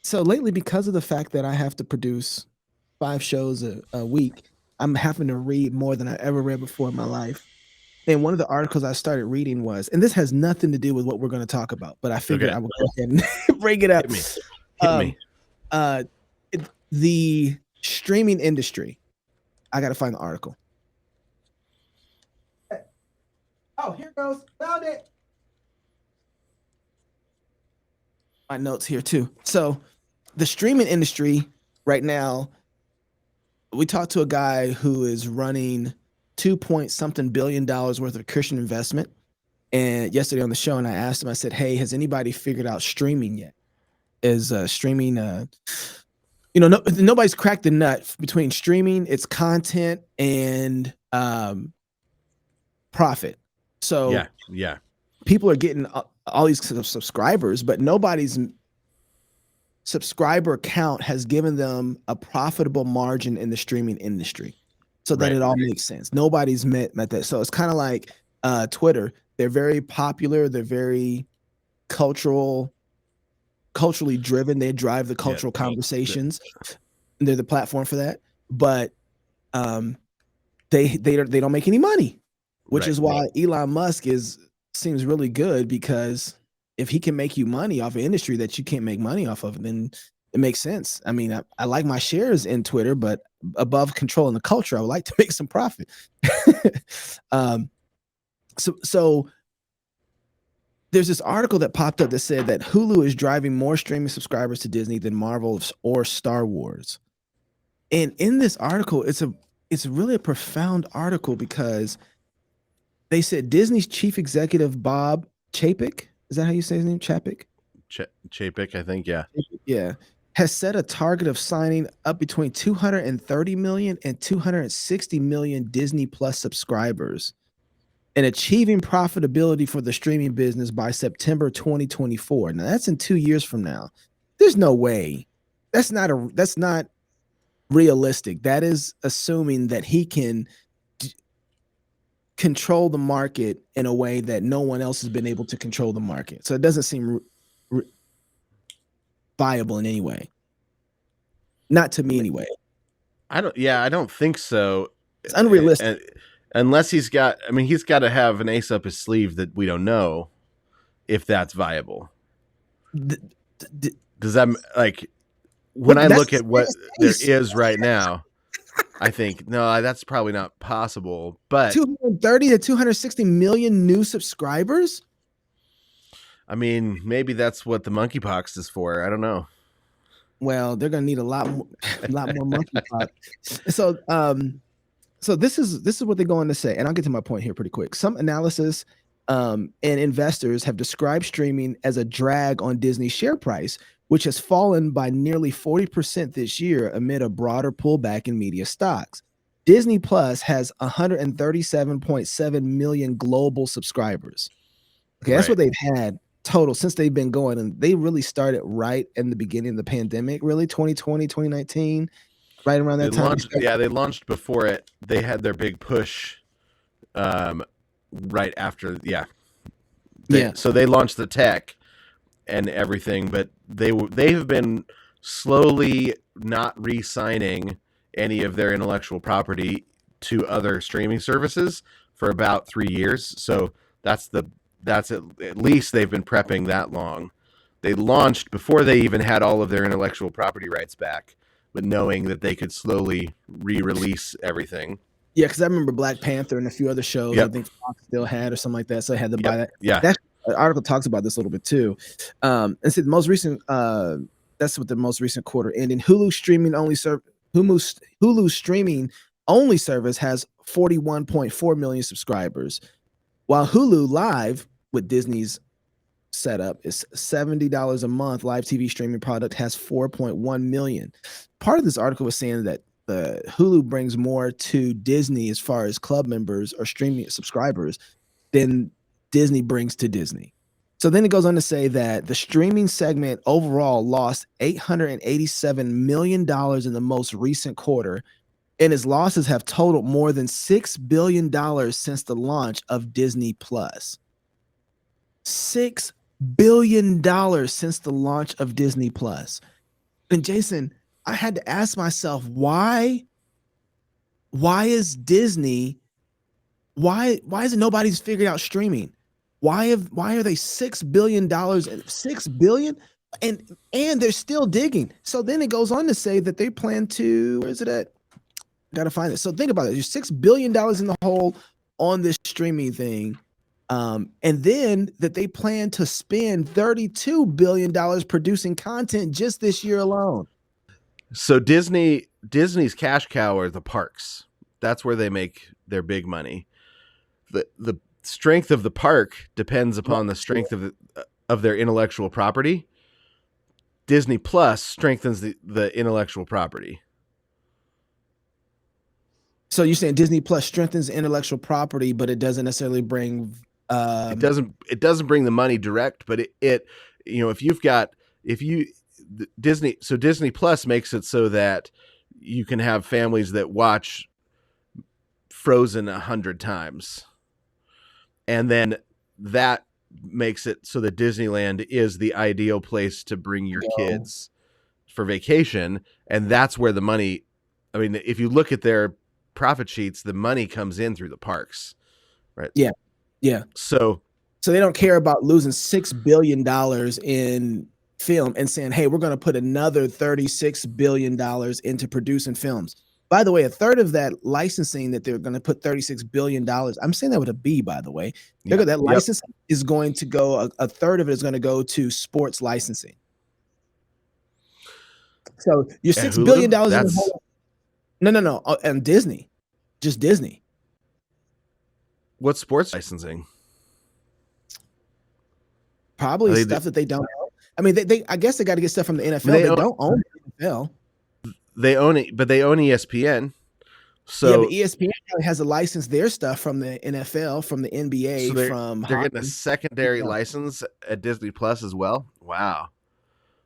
So lately, because of the fact that I have to produce 5 shows a week, I'm having to read more than I ever read before in my life. And one of the articles I started reading was, and this has nothing to do with what we're going to talk about, but I figured Okay. I would go ahead and bring it up. Hit me. Hit Um, me. uh, the streaming industry. I got to find the article. Oh, here goes. Found it. My notes here too. So, the streaming industry right now, we talked to a guy who is running 2 point something billion dollars worth of Christian investment. And yesterday on the show, and I asked him, I said, "Hey, has anybody figured out streaming yet? Is streaming, nobody's cracked the nut between streaming, its content, and profit. So Yeah. people are getting all these subscribers, but nobody's subscriber count has given them a profitable margin in the streaming industry, so that Right. it all makes sense. Nobody's met that. So it's kind of like Twitter. They're very popular. They're very culturally driven. They drive the Yeah. cultural conversations. They're the platform for that. But they don't make any money, which Right. is why Elon Musk seems really good, because if he can make you money off an industry that you can't make money off of, then it makes sense. I mean, I like my shares in Twitter, but above controlling the culture, I would like to make some profit. So there's this article that popped up that said that Hulu is driving more streaming subscribers to Disney than Marvel or Star Wars. And in this article, it's really a profound article, because they said Disney's chief executive Bob Chapek, is that how you say his name? Chapek? Chapek, I think. Yeah. Yeah. Has set a target of signing up between 230 million and 260 million Disney Plus subscribers and achieving profitability for the streaming business by September 2024. Now that's in 2 years from now. There's no way. That's not realistic. That is assuming that he can control the market in a way that no one else has been able to control the market. So it doesn't seem viable in any way. Not to me anyway. I don't think so. It's unrealistic. Unless he's got to have an ace up his sleeve that we don't know if that's viable. Does that, like, when I look at what there is right now, I think, no, that's probably not possible. But 230 to 260 million new subscribers? I mean, maybe that's what the monkeypox is for. I don't know. Well, they're gonna need a lot more monkeypox. So this is what they're going to say, and I'll get to my point here pretty quick. Some analysis and investors have described streaming as a drag on Disney's share price, which has fallen by nearly 40% this year amid a broader pullback in media stocks. Disney Plus has 137.7 million global subscribers. Okay, that's what they've had total since they've been going, and they really started right in the beginning of the pandemic, really 2020, 2019, right around that time. They launched before it. They had their big push right after, so they launched the tech and everything, but they have been slowly not re-signing any of their intellectual property to other streaming services for about 3 years. So that's at least they've been prepping that long. They launched before they even had all of their intellectual property rights back, but knowing that they could slowly re-release everything. Yeah, because I remember Black Panther and a few other shows I think Fox still had or something like that, so I had to buy that. Yeah. That article talks about this a little bit too. And so the most recent, that's what the most recent quarter ending. Hulu streaming only service has 41.4 million subscribers, while Hulu Live, with Disney's setup, is $70 a month. Live TV streaming product has 4.1 million. Part of this article was saying that the Hulu brings more to Disney as far as club members or streaming subscribers than Disney brings to Disney. So then it goes on to say that the streaming segment overall lost $887 million in the most recent quarter, and its losses have totaled more than $6 billion since the launch of Disney Plus. $6 billion since the launch of Disney Plus. And Jason, I had to ask myself, why is Disney, why is it nobody's figured out streaming? Why are they $6 billion and $6 billion? And they're still digging. So then it goes on to say that they plan to, where is it at? Gotta find it. So think about it. There's $6 billion in the hole on this streaming thing. And then that they plan to spend $32 billion producing content just this year alone. So Disney's cash cow are the parks. That's where they make their big money. The strength of the park depends upon the strength of their intellectual property. Disney Plus strengthens the intellectual property. So you're saying Disney Plus strengthens intellectual property, but it doesn't necessarily bring it doesn't bring the money direct, but it Disney Plus makes it so that you can have families that watch Frozen 100 times. And then that makes it so that Disneyland is the ideal place to bring your kids for vacation. And that's where the money, I mean, if you look at their profit sheets, the money comes in through the parks, right? Yeah. Yeah. So they don't care about losing $6 billion in film and saying, hey, we're going to put another $36 billion into producing films. By the way, a third of that licensing that they're going to put $36 billion, I'm saying that with a B, by the way. That licensing is going to go, a third of it is going to go to sports licensing. So your $6 billion in the whole, no, and Disney, just Disney. What sports licensing? Probably stuff that they don't own. I mean, I guess they got to get stuff from the NFL. They don't own the NFL. They own it, but they own ESPN. So yeah, but ESPN has a license their stuff from the NFL, from the NBA, so they're getting a secondary license at Disney Plus as well. Wow.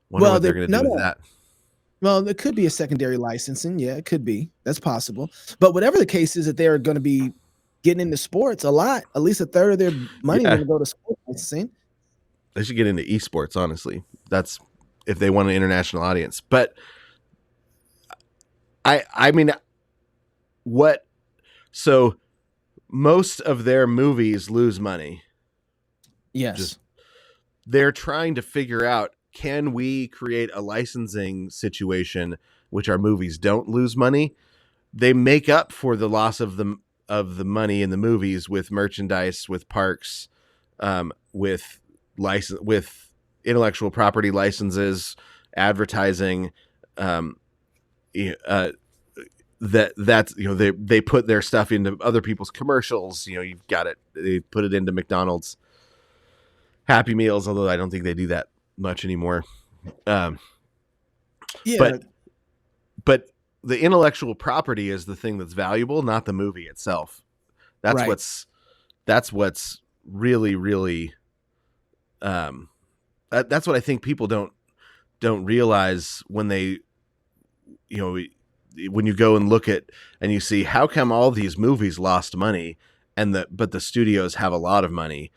Wonder what they're going to do with that. Well, there could be a secondary licensing. Yeah, it could be. That's possible. But whatever the case is, that they're going to be getting into sports a lot. At least a third of their money is going to go to sports licensing. They should get into esports, honestly. That's if they want an international audience. But I mean, so most of their movies lose money. Yes. They're trying to figure out, can we create a licensing situation which our movies don't lose money? They make up for the loss of the money in the movies with merchandise, with parks, with intellectual property licenses, advertising, that's they put their stuff into other people's commercials. You've got it. They put it into McDonald's Happy Meals, although I don't think they do that much anymore. But the intellectual property is the thing that's valuable, not the movie itself. That's what's really, really. That's what I think people don't realize when they, when you go and look at and you see how come all these movies lost money but the studios have a lot of money.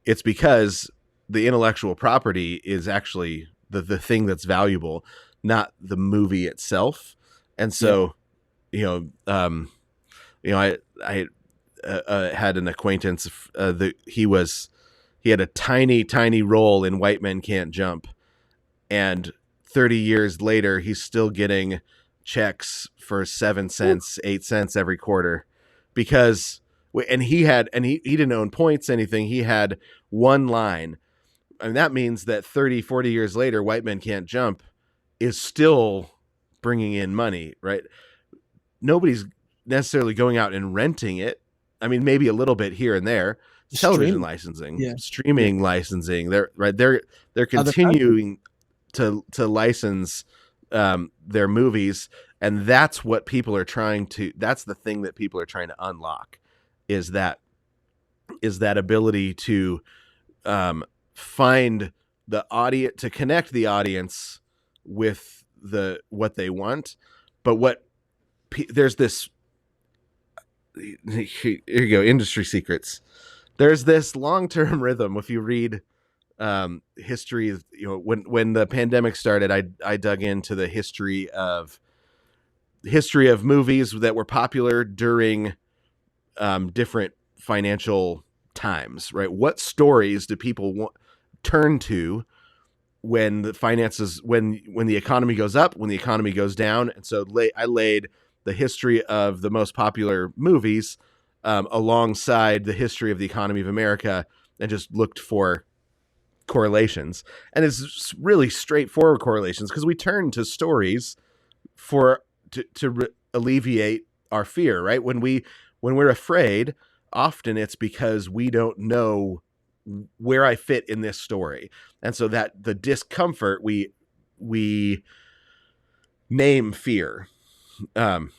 It's because the intellectual property is actually the thing that's valuable, not the movie itself. And so, I had an acquaintance he had a tiny role in White Men Can't Jump, and 30 years later, he's still getting checks for 7 cents, 8 cents every quarter because, and he didn't own points, anything. He had one line. And that means that 30, 40 years later, White Men Can't Jump is still bringing in money, right? Nobody's necessarily going out and renting it. I mean, maybe a little bit here and there. Television licensing, streaming licensing. They're continuing to license their movies, and that's what people are trying to. That's the thing that people are trying to unlock, is that ability to find the audience, to connect the audience with what they want. But there's this. Here you go, industry secrets. There's this long-term rhythm. If you read history. When the pandemic started, I dug into the history of movies that were popular during different financial times, right? What stories do people turn to when the finances, when the economy goes up, when the economy goes down? And so I laid the history of the most popular movies alongside the history of the economy of America, and just looked for correlations. And it's really straightforward correlations, because we turn to stories to alleviate our fear, right? When we're afraid, often it's because we don't know where I fit in this story. And so that the discomfort, we name fear. And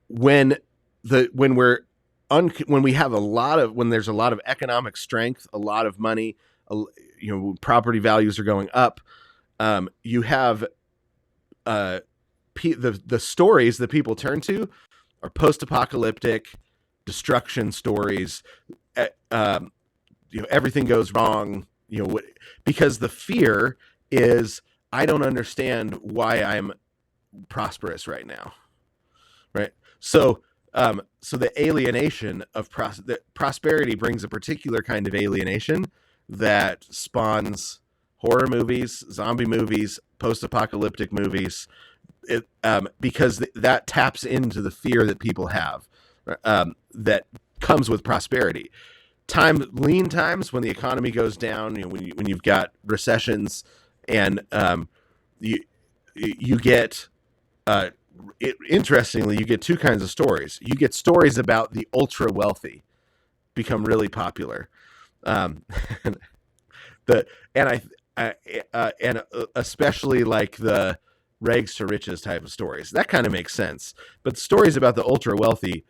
when we have when there's a lot of economic strength, a lot of money, property values are going up, you have the stories that people turn to are post-apocalyptic destruction stories. Everything goes wrong, because the fear is, I don't understand why I'm prosperous right now, right? So the alienation of prosperity brings a particular kind of alienation that spawns horror movies, zombie movies, post-apocalyptic movies, because that taps into the fear that people have, that comes with prosperity. Lean times, when the economy goes down, when you've got recessions, and you get interestingly, you get two kinds of stories. You get stories about the ultra wealthy become really popular, and especially like the rags to riches type of stories. That kind of makes sense. But stories about the ultra wealthy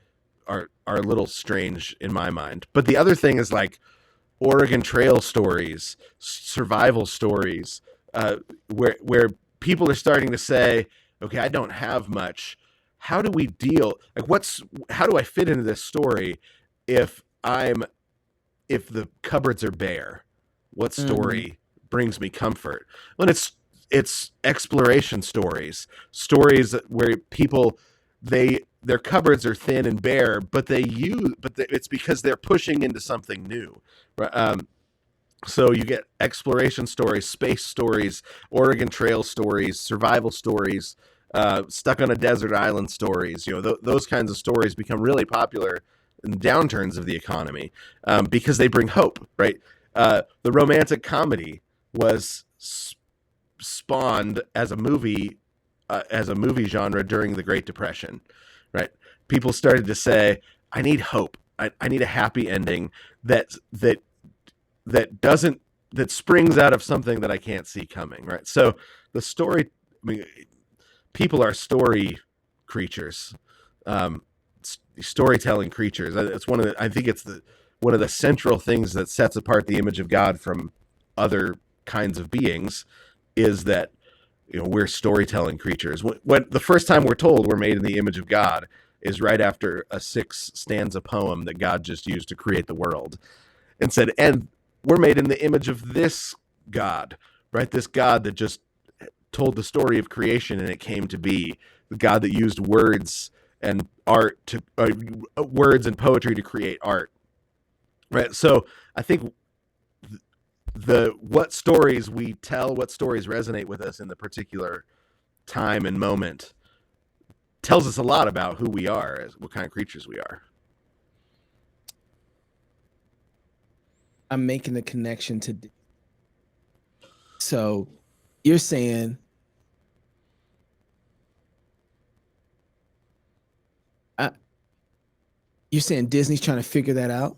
are a little strange in my mind. But the other thing is like Oregon Trail stories, survival stories, where people are starting to say, okay, I don't have much. How do we deal? How do I fit into this story if the cupboards are bare? What story brings me comfort? When it's exploration stories where people, their cupboards are thin and bare, but it's because they're pushing into something new. So you get exploration stories, space stories, Oregon Trail stories, survival stories, stuck on a desert island stories. Those kinds of stories become really popular in downturns of the economy, because they bring hope, right? The romantic comedy was spawned as a movie genre during the Great Depression, right? People started to say, I need hope. I need a happy ending that springs out of something that I can't see coming, right? So the story, people are story creatures, storytelling creatures. It's I think it's one of the central things that sets apart the image of God from other kinds of beings, is that we're storytelling creatures. When the first time we're told we're made in the image of God is right after a 6-stanza poem that God just used to create the world, and said, and we're made in the image of this God, right? This God that just told the story of creation and it came to be. The God that used words and words and poetry to create art, right? So I think what stories we tell, what stories resonate with us in the particular time and moment, tells us a lot about who we are, what kind of creatures we are. I'm making the connection to. So you're saying Disney's trying to figure that out?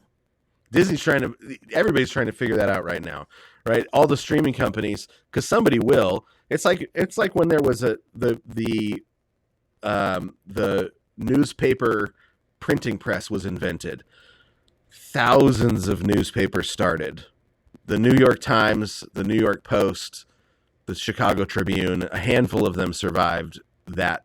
Everybody's trying to figure that out right now, right? All the streaming companies, because somebody will. It's like when there was the newspaper printing press was invented. Thousands of newspapers started. The New York Times, the New York Post, the Chicago Tribune, a handful of them survived the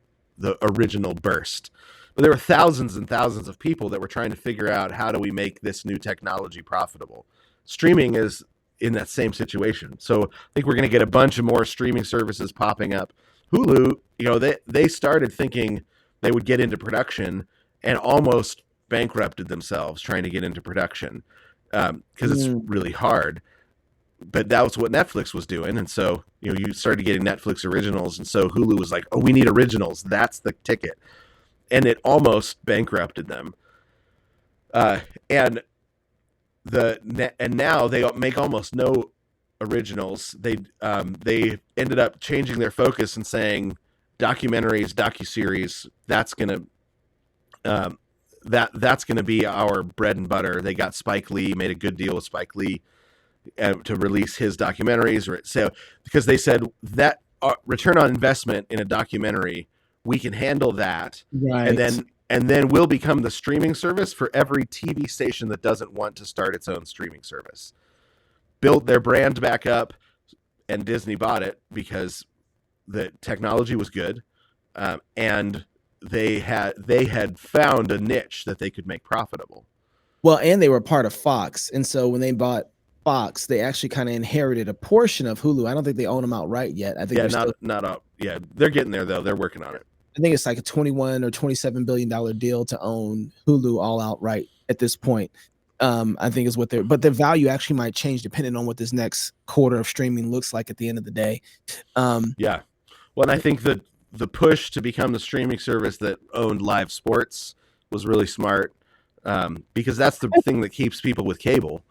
original burst. But there were thousands and thousands of people that were trying to figure out, how do we make this new technology profitable? streaming is in that same situation. So I think we're going to get a bunch of more streaming services popping up. Hulu, they started thinking they would get into production and almost bankrupted themselves trying to get into production because it's really hard. But that was what Netflix was doing. And so, you started getting Netflix originals. And so Hulu was like, oh, we need originals. That's the ticket. And it almost bankrupted them. And now they make almost no originals. They ended up changing their focus and saying documentaries, docuseries, that's going to that's going to be our bread and butter. They got Spike Lee, made a good deal with Spike Lee to release his documentaries. So because they said that return on investment in a documentary, we can handle that, right? And then we'll become the streaming service for every TV station that doesn't want to start its own streaming service. Build their brand back up, and Disney bought it because the technology was good, and they had found a niche that they could make profitable. Well, and they were part of Fox, and so when they bought Fox, they actually kind of inherited a portion of Hulu. I don't think they own them outright yet. I think not up. Yeah, they're getting there though. They're working on it. I think it's like a $21 or $27 billion deal to own Hulu all outright at this point. I think is what but the value actually might change depending on what this next quarter of streaming looks like at the end of the day. Yeah. Well, and I think that the push to become the streaming service that owned live sports was really smart because that's the thing that keeps people with cable,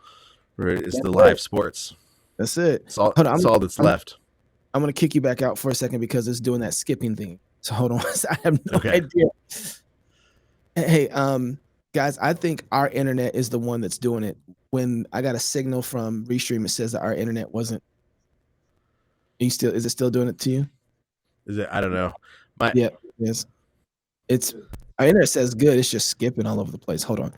right? Is the live sports. That's it. It's all that's left. I'm going to kick you back out for a second because it's doing that skipping thing. So hold on. I have no idea. Hey, guys, I think our internet is the one that's doing it. When I got a signal from Restream, it says that our internet wasn't. Is it still doing it to you? Is it? I don't know. Yeah, yes. It's our internet says good. It's just skipping all over the place. Hold on.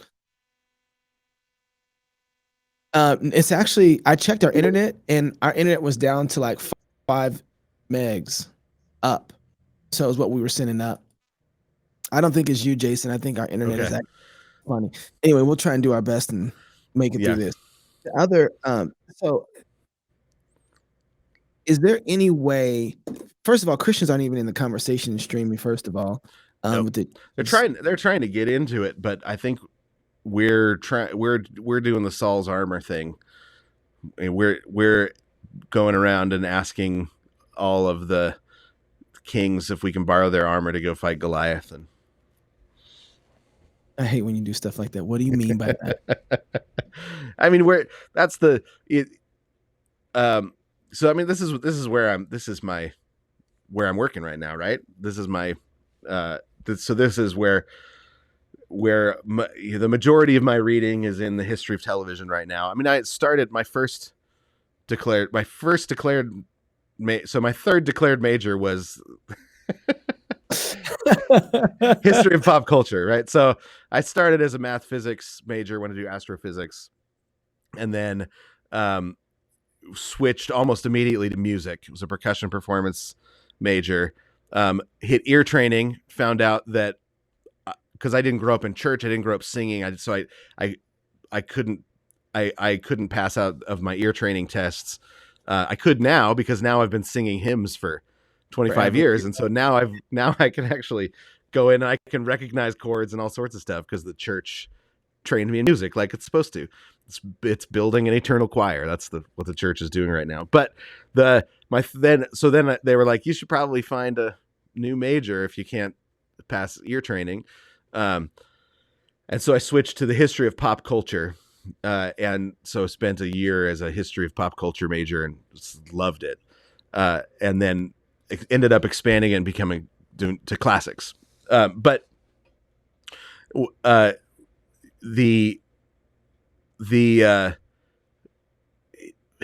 It's actually, I checked our internet and our internet was down to like 5 megs up. So it's what we were sending up. I don't think it's you, Jason. I think our internet is actually funny. Anyway, we'll try and do our best and make it through this. The other, so is there any way? First of all, Christians aren't even in the conversation in streaming. First of all, nope. They're trying to get into it, but I think we're doing the Saul's armor thing. We're going around and asking all of the kings if we can borrow their armor to go fight Goliath. And I hate when you do stuff like that. What do you mean by that? I mean, so I mean, this is where I'm working right now, right? This is my so this is where the majority of my reading is in the history of television right now. I mean, I started my third declared major was history of pop culture, right? So I started as a math physics major, wanted to do astrophysics, and then switched almost immediately to music. It was a percussion performance major. Hit ear training, found out that because I didn't grow up in church, I didn't grow up singing, I couldn't pass out of my ear training tests. I could now because now I've been singing hymns for 25 years, and so now I can actually go in and I can recognize chords and all sorts of stuff because the church trained me in music like it's supposed to. It's building an eternal choir. That's what the church is doing right now. But then they were like, you should probably find a new major if you can't pass ear training. And so I switched to the history of pop culture. And so I spent a year as a history of pop culture major and loved it. And then ended up expanding and becoming to classics. But the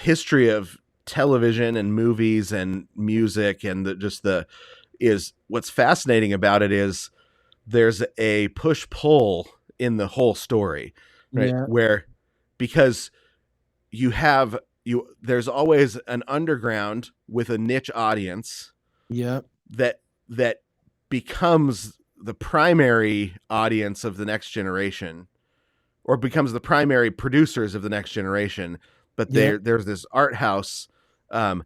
history of television and movies and music and is what's fascinating about it is there's a push pull in the whole story, right? Yeah. Where because there's always an underground with a niche audience, that becomes the primary audience of the next generation, or becomes the primary producers of the next generation. But there's this art house, and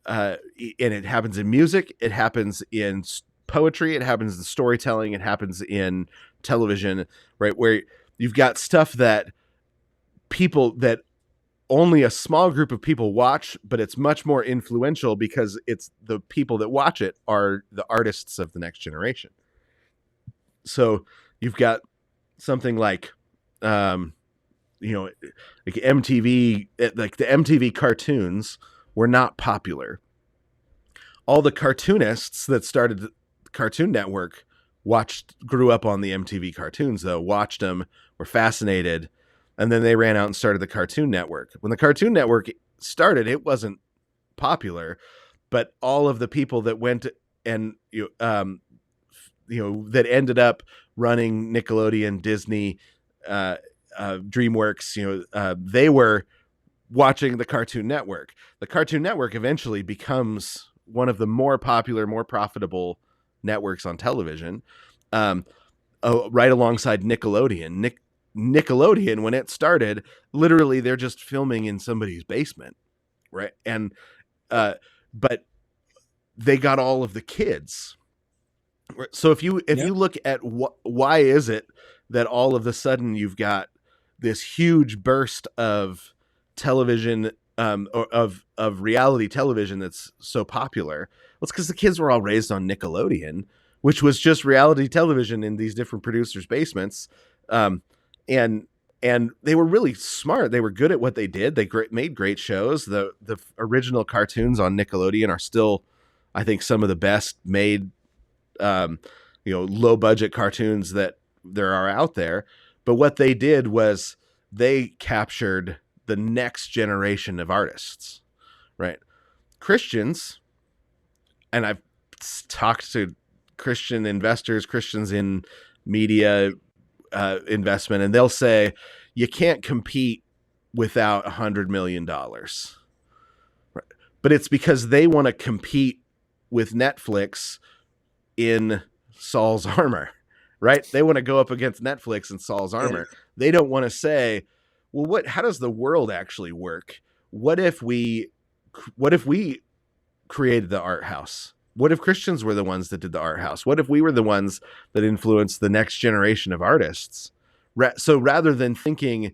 it happens in music, it happens in poetry, it happens in storytelling, it happens in television, right? Where you've got stuff that only a small group of people watch, but it's much more influential because it's the people that watch it are the artists of the next generation. So you've got something like, like MTV, like the MTV cartoons were not popular. All the cartoonists that started the Cartoon Network grew up on the MTV cartoons, though, watched them, were fascinated, and then they ran out and started the Cartoon Network. When the Cartoon Network started, it wasn't popular, but all of the people that went and that ended up running Nickelodeon, Disney, DreamWorks, they were watching the Cartoon Network. The Cartoon Network eventually becomes one of the more popular, more profitable networks on television, right alongside Nickelodeon. Nickelodeon, when it started, literally they're just filming in somebody's basement, right? And but they got all of the kids. So if you look at why is it that all of a sudden you've got this huge burst of television, of reality television that's so popular? Well, it's because the kids were all raised on Nickelodeon, which was just reality television in these different producers' basements, and they were really smart. They were good at what they did. They made great shows. The original cartoons on Nickelodeon are still, I think, some of the best made, low budget cartoons that there are out there. But what they did was they captured the next generation of artists, right? Christians, and I've talked to Christian investors, Christians in media investment, and they'll say you can't compete without $100 million. Right? But it's because they want to compete with Netflix in Saul's armor, right? They want to go up against Netflix in Saul's armor. Yeah. They don't want to say, well, how does the world actually work? What if we created the art house? What if Christians were the ones that did the art house? What if we were the ones that influenced the next generation of artists? So rather than thinking,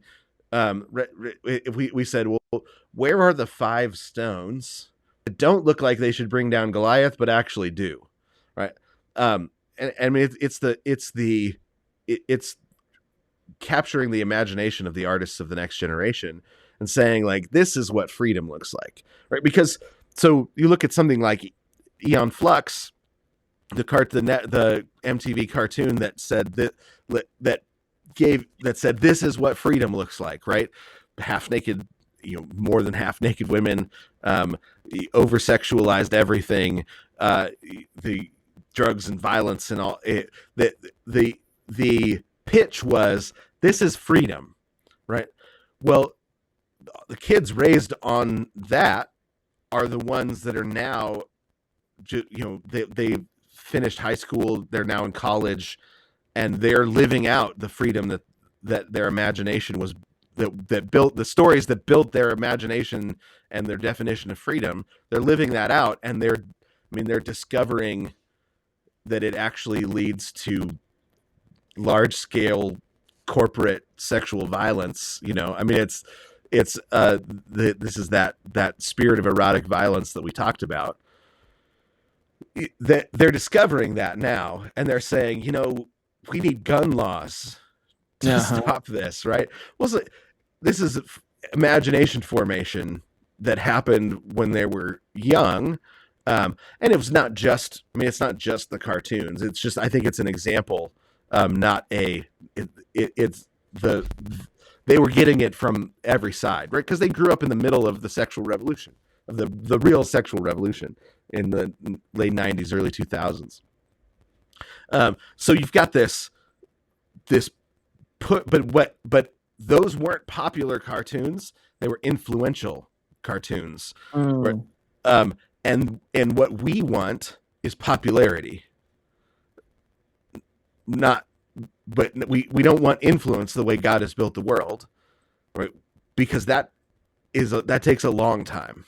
if we said, well, where are the 5 stones that don't look like they should bring down Goliath, but actually do, right? And I mean, it's capturing the imagination of the artists of the next generation and saying, like, this is what freedom looks like, right? Because so you look at something like Aeon Flux, the MTV cartoon that said that said this is what freedom looks like, right? Half naked, more than half naked women, over sexualized everything, the drugs and violence and all. The pitch was, this is freedom, right? Well, the kids raised on that are the ones that are now, they finished high school, they're now in college, and they're living out the freedom that their imagination was, that built the stories that built their imagination and their definition of freedom. They're living that out, and they're discovering that it actually leads to large scale corporate sexual violence. This is that spirit of erotic violence that we talked about. That they're discovering that now, and they're saying, we need gun laws to stop this, right? Well, so this is imagination formation that happened when they were young, and it was not just. It's not just the cartoons. It's just, I think it's an example, not a. They were getting it from every side, right? Because they grew up in the middle of the sexual revolution, of the real sexual revolution in the late 90s, early 2000s. So you've got this but those weren't popular cartoons. They were influential cartoons. Right? And what we want is popularity, not but we don't want influence the way God has built the world, right? Because that takes a long time,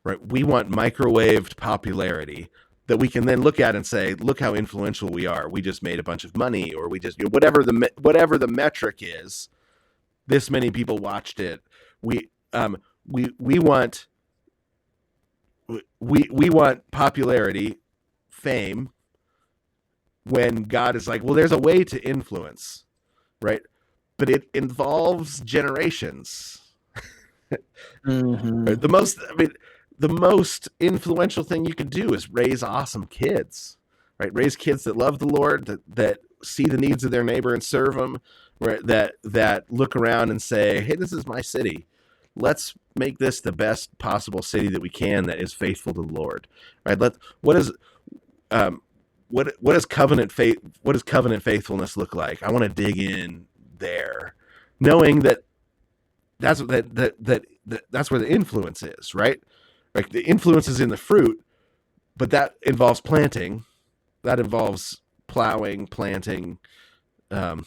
right? We want microwaved popularity that we can then look at and say, look how influential we are. We just made a bunch of money, or we just, whatever the metric is, this many people watched it. We want popularity, fame, when God is like, well, there's a way to influence, right? But it involves generations. Mm-hmm. The most influential thing you can do is raise awesome kids, right? Raise kids that love the Lord, that see the needs of their neighbor and serve them, right? That look around and say, hey, this is my city. Let's make this the best possible city that we can that is faithful to the Lord, right? What does covenant faithfulness look like? I want to dig in there, knowing that that's where the influence is, right? Like the influence is in the fruit, but that involves planting, that involves plowing, planting, the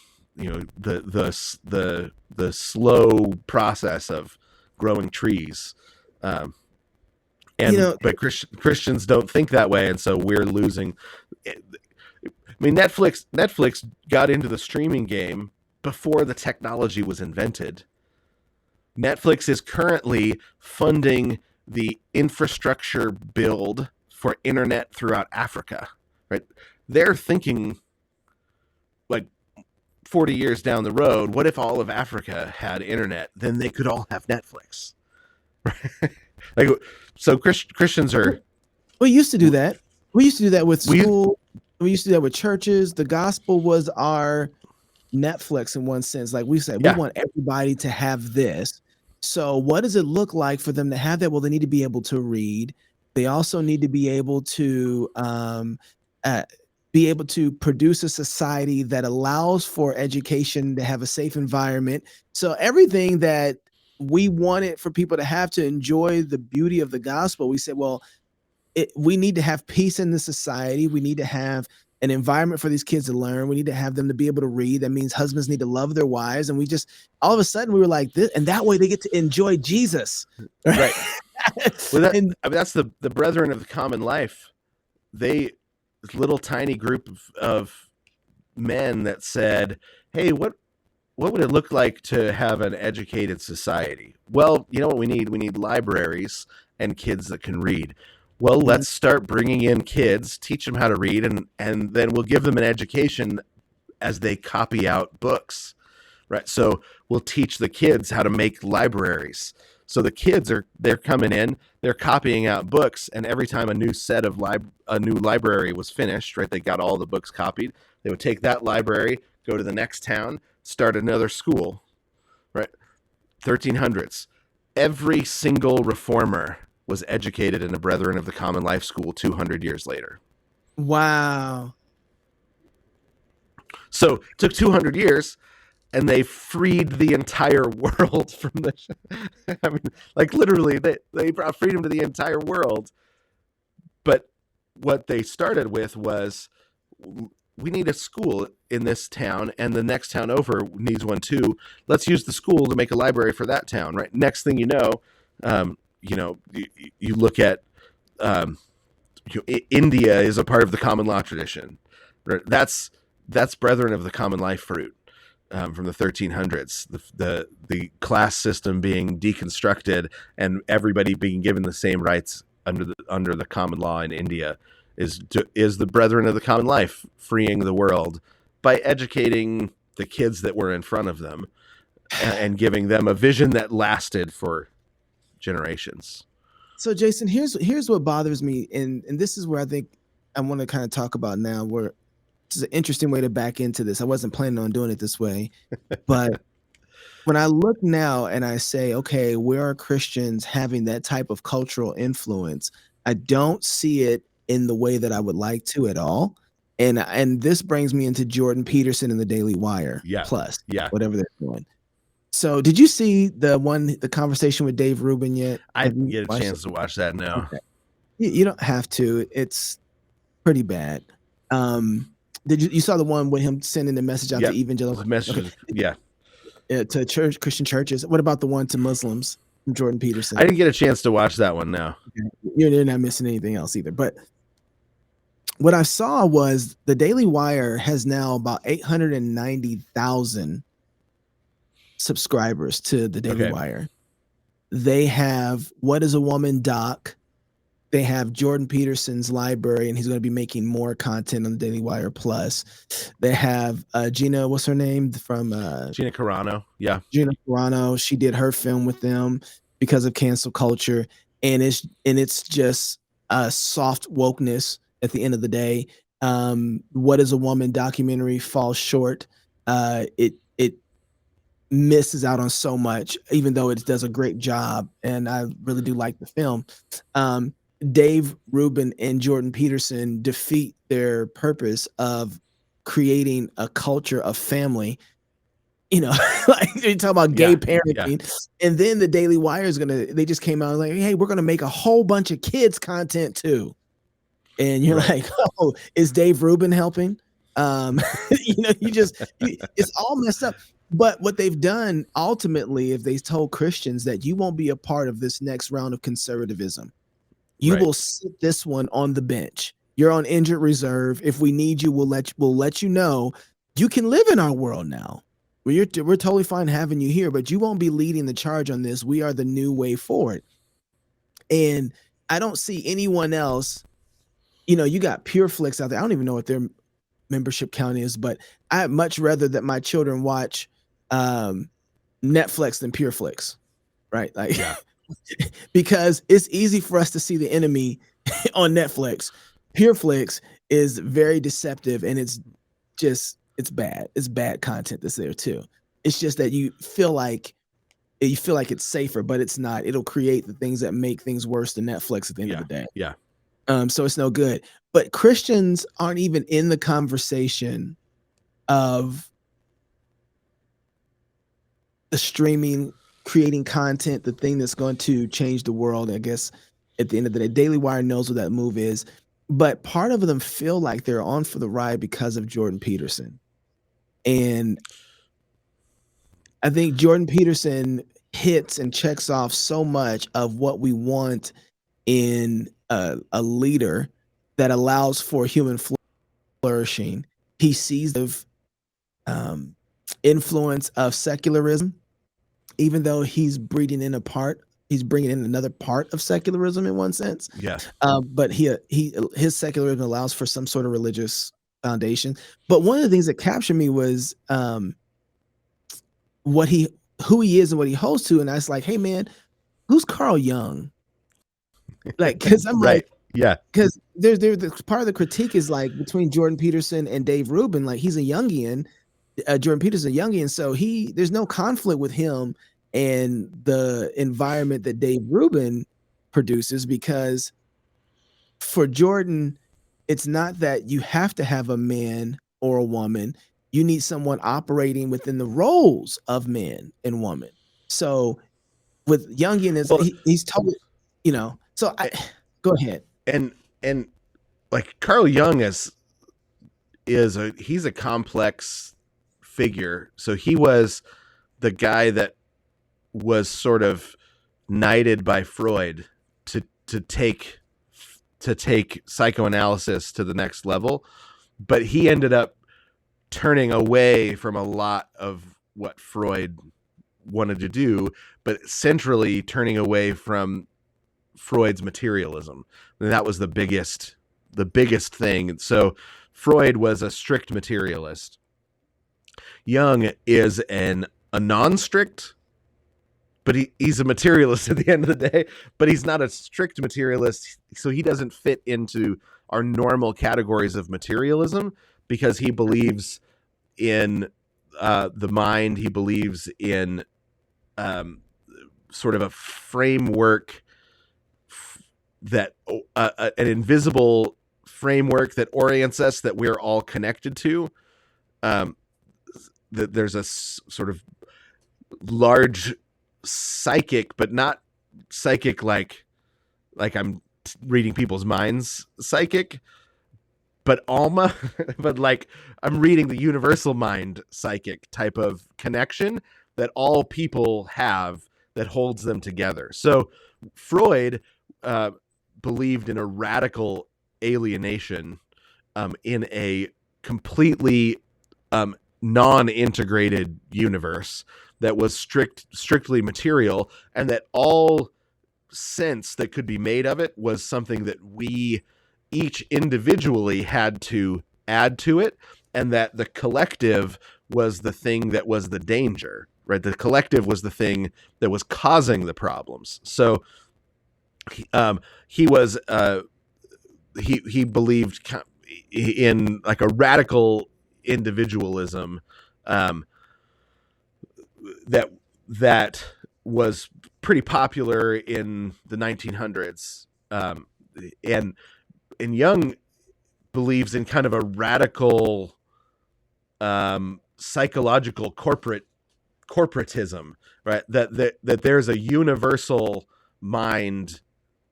slow process of growing trees. But Christians don't think that way, and so we're losing. I mean, Netflix got into the streaming game before the technology was invented. Netflix is currently funding the infrastructure build for internet throughout Africa, right? They're thinking like 40 years down the road, what if all of Africa had internet? Then they could all have Netflix. Like, so Christians are... We used to do that. We used to do that with school. We used to do that with churches. The gospel was our Netflix in one sense. Like we said, we want everybody to have this. So what does it look like for them to have that? Well, they need to be able to read. They also need to be able to produce a society that allows for education, to have a safe environment. So everything that we wanted for people to have to enjoy the beauty of the gospel, we said, well, we need to have peace in the society. We need to have an environment for these kids to learn. We need to have them to be able to read. That means husbands need to love their wives. And we just, all of a sudden we were like this, and that way they get to enjoy Jesus. Right. Well, that's the brethren of the common life. This little tiny group of men that said, hey, what would it look like to have an educated society? Well, you know what we need? We need libraries and kids that can read. Well, let's start bringing in kids, teach them how to read, and then we'll give them an education as they copy out books, right? So we'll teach the kids how to make libraries. So the kids they're coming in, they're copying out books, and every time a new set of a new library was finished, right? They got all the books copied. They would take that library, go to the next town, start another school, right? 1300s. Every single reformer was educated in a Brethren of the Common Life school 200 years later. Wow. So it took 200 years, and they freed the entire world from the... I mean, like literally, they brought freedom to the entire world. But what they started with was, we need a school in this town, and the next town over needs one too. Let's use the school to make a library for that town, right? Next thing you know, you look at India is a part of the common law tradition. Right? That's Brethren of the Common Life fruit from the 1300s. The class system being deconstructed and everybody being given the same rights under the common law in India is the Brethren of the Common Life freeing the world by educating the kids that were in front of them and giving them a vision that lasted for generations. So Jason, here's what bothers me, and this is where I think I want to kind of talk about now, where this is an interesting way to back into this. I wasn't planning on doing it this way, but when I look now and I say, okay, where are Christians having that type of cultural influence? I don't see it in the way that I would like to at all. And this brings me into Jordan Peterson and the Daily Wire Plus, whatever they're doing. So did you see the conversation with Dave Rubin yet? I didn't get a chance to watch that now. Okay. You don't have to. It's pretty bad. Did you saw the one with him sending the message out Yeah, to evangelical? messages. Okay. Yeah, To Christian churches. What about the one to Muslims from Jordan Peterson? I didn't get a chance to watch that one. Now You're not missing anything else either. But what I saw was the Daily Wire has now about 890,000 subscribers to the Daily Wire. They have What is a Woman doc. They have Jordan Peterson's library, and he's going to be making more content on the Daily Wire Plus. They have Gina, what's her name from Gina Carano. Yeah, Gina Carano. She did her film with them because of cancel culture, and it's just soft wokeness at the end of the day. What is a Woman documentary falls short. It misses out on so much, even though it does a great job, and I really do like the film. Dave Rubin and Jordan Peterson defeat their purpose of creating a culture of family. Like you talk about gay parenting, and then the Daily Wire is they just came out like, hey, we're gonna make a whole bunch of kids content too. And you're like, oh, is Dave Rubin helping? It's all messed up. But what they've done ultimately, if they told Christians that you won't be a part of this next round of conservatism, you will sit this one on the bench. You're on injured reserve. If we need you, we'll let you know. You can live in our world now. We're totally fine having you here, but you won't be leading the charge on this. We are the new way forward. And I don't see anyone else. You got PureFlix out there. I don't even know what their membership count is, but I'd much rather that my children watch Netflix than PureFlix, right? Like, because it's easy for us to see the enemy on Netflix. PureFlix is very deceptive, and it's bad. It's bad content that's there too. It's just that you feel like it's safer, but it's not. It'll create the things that make things worse than Netflix at the end of the day. Yeah. So it's no good. But Christians aren't even in the conversation of the streaming, creating content, the thing that's going to change the world. I guess at the end of the day, Daily Wire knows what that move is. But part of them feel like they're on for the ride because of Jordan Peterson. And I think Jordan Peterson hits and checks off so much of what we want in a leader that allows for human flourishing. He sees the influence of secularism, even though he's bringing in another part of secularism in one sense. Yeah. But his secularism allows for some sort of religious foundation. But one of the things that captured me was who he is and what he holds to. And I was like, hey man, who's Carl Jung? Like, because I'm like, because there's part of the critique is like between Jordan Peterson and Dave Rubin, like he's a Jungian, Jordan Peterson a Jungian, so there's no conflict with him and the environment that Dave Rubin produces, because for Jordan, it's not that you have to have a man or a woman. You need someone operating within the roles of man and woman. So with Jungian, he's totally, So go ahead. And like Carl Jung he's a complex figure. So he was the guy that was sort of knighted by Freud to take psychoanalysis to the next level, but he ended up turning away from a lot of what Freud wanted to do, but centrally turning away from Freud's materialism. And that was the biggest thing. So Freud was a strict materialist. Jung is a non-strict, but he's a materialist at the end of the day, but he's not a strict materialist. So he doesn't fit into our normal categories of materialism, because he believes in the mind. He believes in sort of a framework that an invisible framework that orients us, that we're all connected to. That there's a sort of large psychic, but not psychic like I'm reading people's minds psychic, but Alma, but like I'm reading the universal mind psychic type of connection that all people have that holds them together. So Freud believed in a radical alienation in a completely non-integrated universe that was strictly material, and that all sense that could be made of it was something that we each individually had to add to it, and that the collective was the thing that was the danger, right? The collective was the thing that was causing the problems. So he believed in like a radical individualism that was pretty popular in the 1900s, and Jung believes in kind of a radical psychological corporatism, right? That there's a universal mind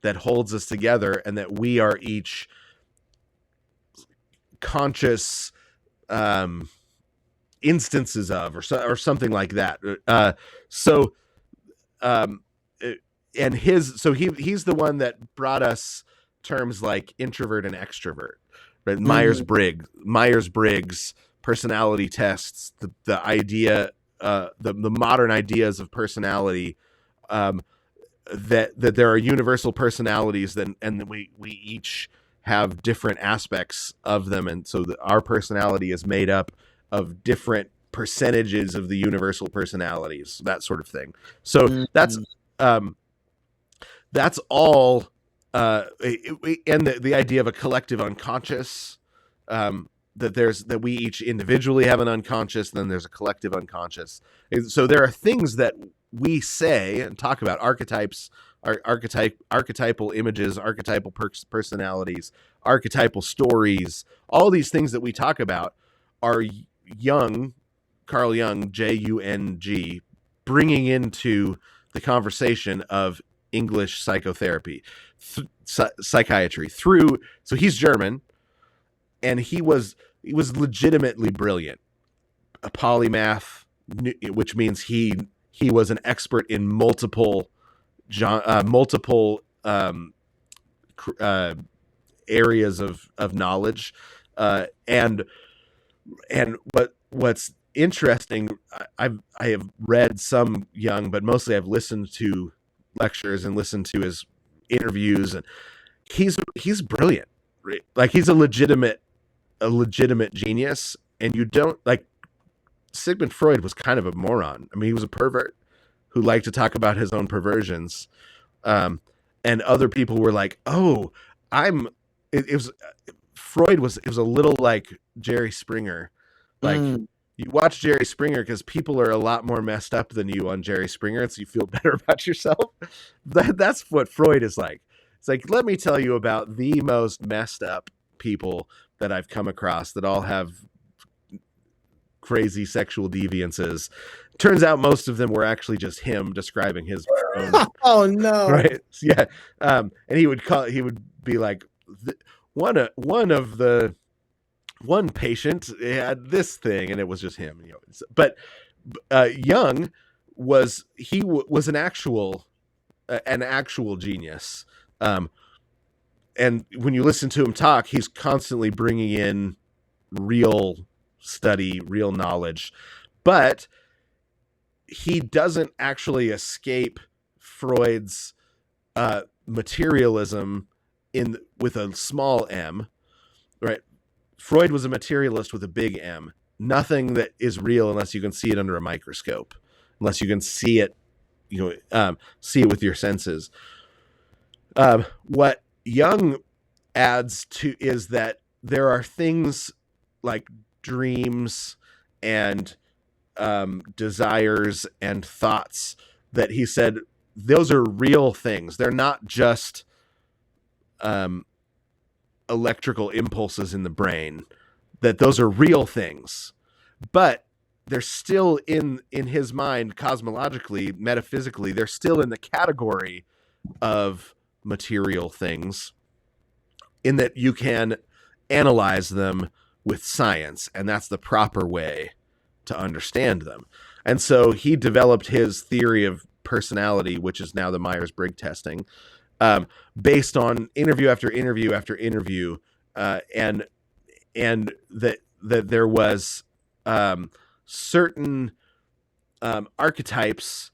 that holds us together, and that we are each conscious instances of, or something like that. And he's the one that brought us terms like introvert and extrovert, right? Myers-Briggs personality tests, the idea, the modern ideas of personality, that there are universal personalities, and we each have different aspects of them, and so our personality is made up of different percentages of the universal personalities, that sort of thing. So that's all, and the idea of a collective unconscious, that we each individually have an unconscious, and then there's a collective unconscious. So there are things that we say and talk about, archetypes, archetypal images, archetypal personalities, archetypal stories. All these things that we talk about are Carl Jung, Jung, bringing into the conversation of English psychotherapy, psychiatry through. So he's German, and he was legitimately brilliant, a polymath, which means he was an expert in multiple areas of knowledge, and what's interesting, I have read some Jung, but mostly I've listened to lectures and listened to his interviews, and he's brilliant, right? Like he's a legitimate genius, and you don't like. Sigmund Freud was kind of a moron. I mean, he was a pervert who liked to talk about his own perversions, and other people were like, "Oh, Freud was a little like Jerry Springer, like." You watch Jerry Springer because people are a lot more messed up than you on Jerry Springer, and so you feel better about yourself. That's what Freud is like. It's like, let me tell you about the most messed up people that I've come across that all have crazy sexual deviances. Turns out most of them were actually just him describing his own. Oh no! Right? Yeah. And he would be like, one patient had this thing, and it was just him. You know, but Jung was an actual genius. And when you listen to him talk, he's constantly bringing in real study, real knowledge, but he doesn't actually escape Freud's materialism with a small m, right? Freud was a materialist with a big M. Nothing that is real unless you can see it under a microscope, unless you can see it, see it with your senses. What Jung adds to is that there are things like dreams and desires and thoughts that he said those are real things. They're not just electrical impulses in the brain, that those are real things, but they're still in his mind, cosmologically, metaphysically, they're still in the category of material things, in that you can analyze them with science, and that's the proper way to understand them. And so he developed his theory of personality, which is now the Myers-Briggs testing, based on interview after interview after interview, and that there was certain archetypes,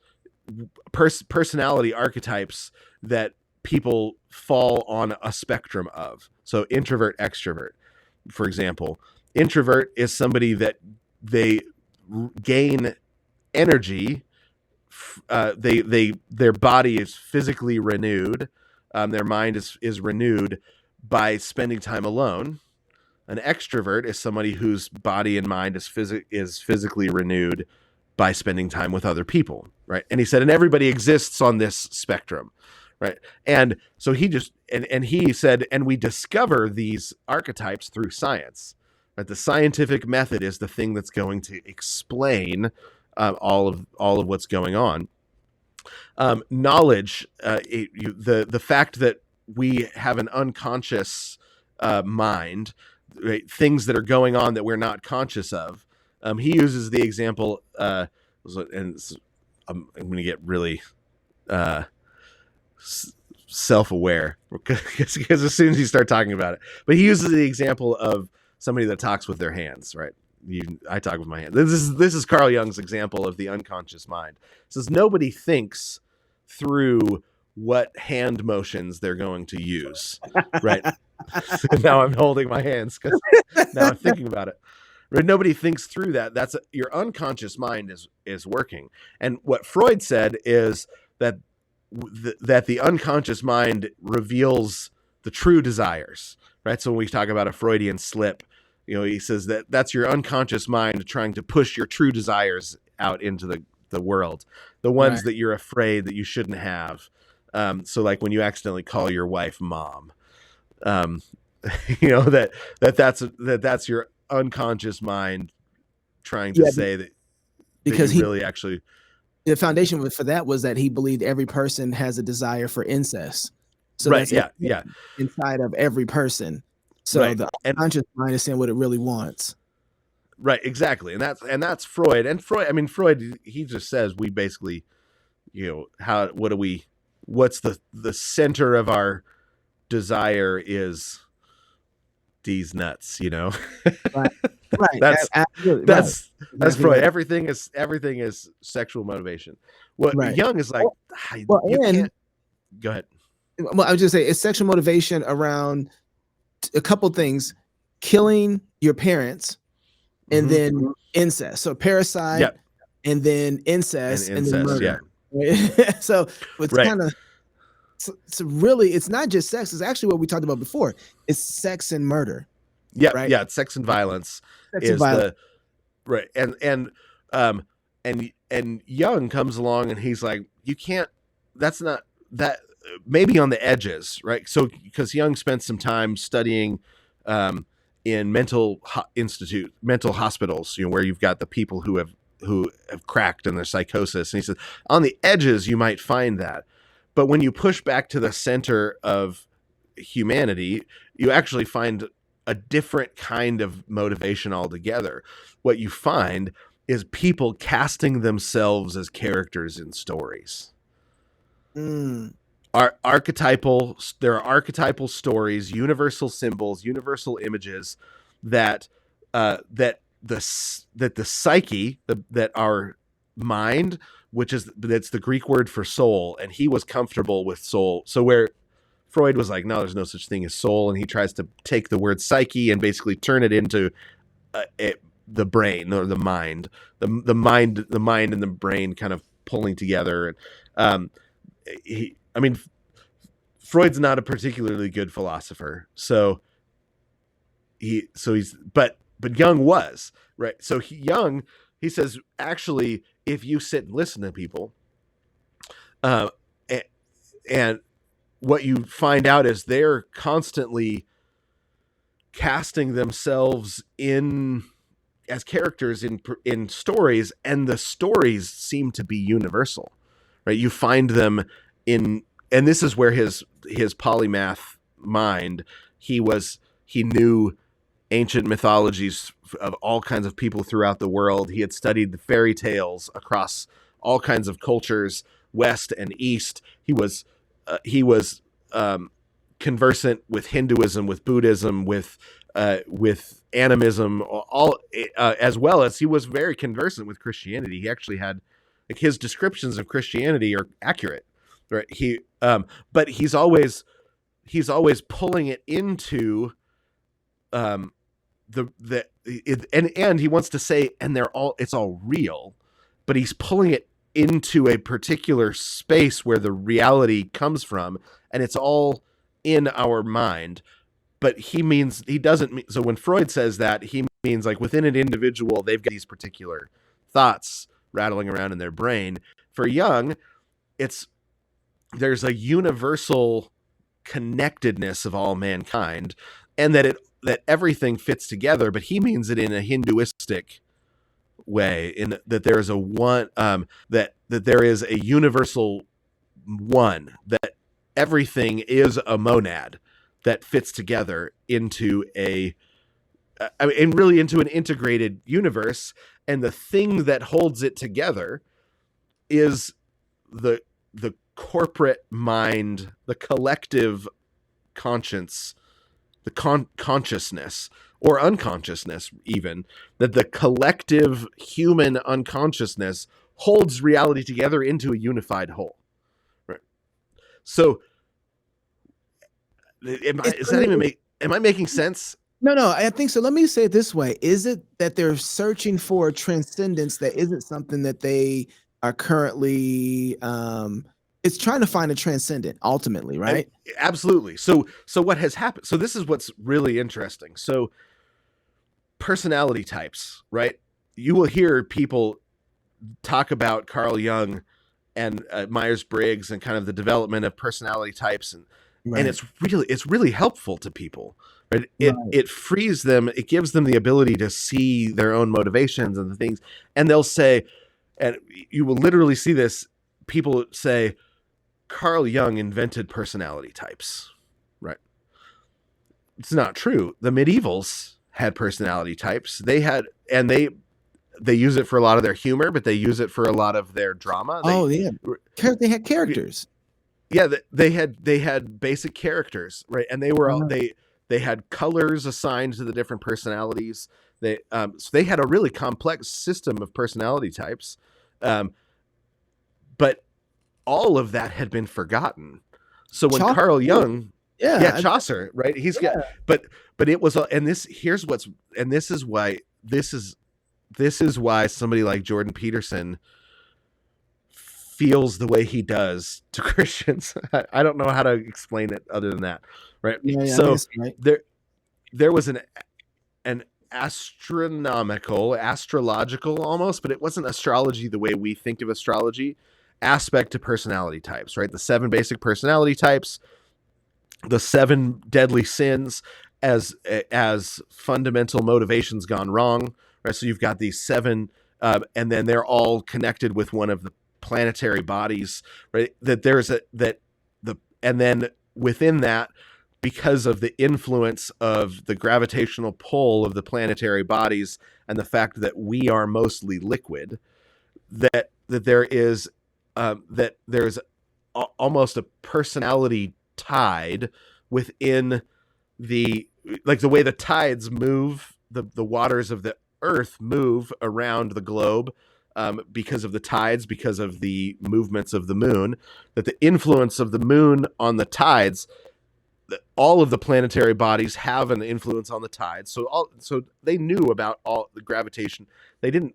personality archetypes that people fall on a spectrum of. So introvert, extrovert, for example. Introvert is somebody that they gain energy. Their body is physically renewed. Their mind is renewed by spending time alone. An extrovert is somebody whose body and mind is physically renewed by spending time with other people, right? And he said, and everybody exists on this spectrum, right? And so he just and he said, and we discover these archetypes through science. Right? The scientific method is the thing that's going to explain all of what's going on. Knowledge, the fact that we have an unconscious mind, right? Things that are going on that we're not conscious of. He uses the example, and I'm going to get really self-aware because as soon as you start talking about it, but he uses the example of somebody that talks with their hands, right? I talk with my hands. This is Carl Jung's example of the unconscious mind. It says nobody thinks through what hand motions they're going to use, right? Now I'm holding my hands because now I'm thinking about it. Right? Nobody thinks through that. That's your unconscious mind is working. And what Freud said is that the unconscious mind reveals the true desires, right? So when we talk about a Freudian slip, he says that's your unconscious mind trying to push your true desires out into the world, the ones that you're afraid that you shouldn't have. So like when you accidentally call your wife mom, that's your unconscious mind trying to say that because he really actually. The foundation for that was that he believed every person has a desire for incest. So right, that's yeah, inside of every person. So the unconscious mind is saying what it really wants. Right, exactly, and that's Freud. And Freud, he just says we basically, what's the center of our desire is these nuts, Right. That's Freud. Everything is sexual motivation. What Jung is like, can't. Go ahead. Well, I would just say it's sexual motivation around a couple things: killing your parents, and then incest. So parasite, and then incest, and then murder. Yeah. So it's kind of. So really, it's not just sex. It's actually what we talked about before. It's sex and murder. Yeah, right? Yeah. Sex and violence right, and Jung comes along and he's like, you can't. That's not that. Maybe on the edges, right? So because Jung spent some time studying in mental hospitals, where you've got the people who have cracked in their psychosis, and he said on the edges you might find that. But when you push back to the center of humanity, you actually find a different kind of motivation altogether. What you find is people casting themselves as characters in stories. There are archetypal stories, universal symbols, universal images that the psyche, that our mind, that's the Greek word for soul, and he was comfortable with soul. So where Freud was like, no, there's no such thing as soul, and he tries to take the word psyche and basically turn it into the brain or the mind, the mind and the brain kind of pulling together. And Freud's not a particularly good philosopher, but Jung was, right. So Jung, he says, actually, if you sit and listen to people, and what you find out is they're constantly casting themselves in as characters in stories, and the stories seem to be universal, right? You find them in, and this is where his polymath mind, he knew ancient mythologies of all kinds of people throughout the world. He had studied the fairy tales across all kinds of cultures, West and East. He was conversant with Hinduism, with Buddhism, with animism, all as well as he was very conversant with Christianity. He actually had, like, his descriptions of Christianity are accurate, right? But he's always pulling it into and he wants to say, and it's all real, but he's pulling it into a particular space where the reality comes from, and it's all in our mind. But he doesn't mean, so when Freud says that, he means like within an individual, they've got these particular thoughts rattling around in their brain. For Jung, there's a universal connectedness of all mankind, and that everything fits together, but he means it in a Hinduistic way, in that there's that there is a universal one, that everything is a monad that fits together into really into an integrated universe, and the thing that holds it together is the corporate mind, the collective conscience, the consciousness or unconsciousness, even, that the collective human unconsciousness holds reality together into a unified whole. Right. So am I making sense? No, I think so. Let me say it this way. Is it that they're searching for a transcendence that isn't something that they are currently it's trying to find a transcendent ultimately, right? Absolutely. So what has happened? So this is what's really interesting. So personality types, right? You will hear people talk about Carl Jung and Myers-Briggs and kind of the development of personality types, and Right. and it's really helpful to people, right? It frees them. It gives them the ability to see their own motivations and the things, and they'll say, and you will literally see this, people say, Carl Jung invented personality types, right? It's not true. The medievals had personality types. They use it for a lot of their humor, but they use it for a lot of their drama. They had characters. Yeah, they had basic characters, right? And they were they had colors assigned to the different personalities. So they had a really complex system of personality types, but all of that had been forgotten. So when Carl Jung, Chaucer, right? But it was, and this is why somebody like Jordan Peterson feels the way he does to Christians. I don't know how to explain it other than that, right? There was an astrological almost, but it wasn't astrology the way we think of astrology, aspect to personality types, right? The 7 basic personality types, the 7 deadly sins as fundamental motivations gone wrong, right? So you've got these 7, and then they're all connected with one of the planetary bodies, right? And then within that, because of the influence of the gravitational pull of the planetary bodies and the fact that we are mostly liquid, that there's almost a personality tide within the way the tides move, the waters of the earth move around the globe, because of the tides, because of the movements of the moon, that the influence of the moon on the tides, all of the planetary bodies have an influence on the tides. So they knew about all the gravitation. They didn't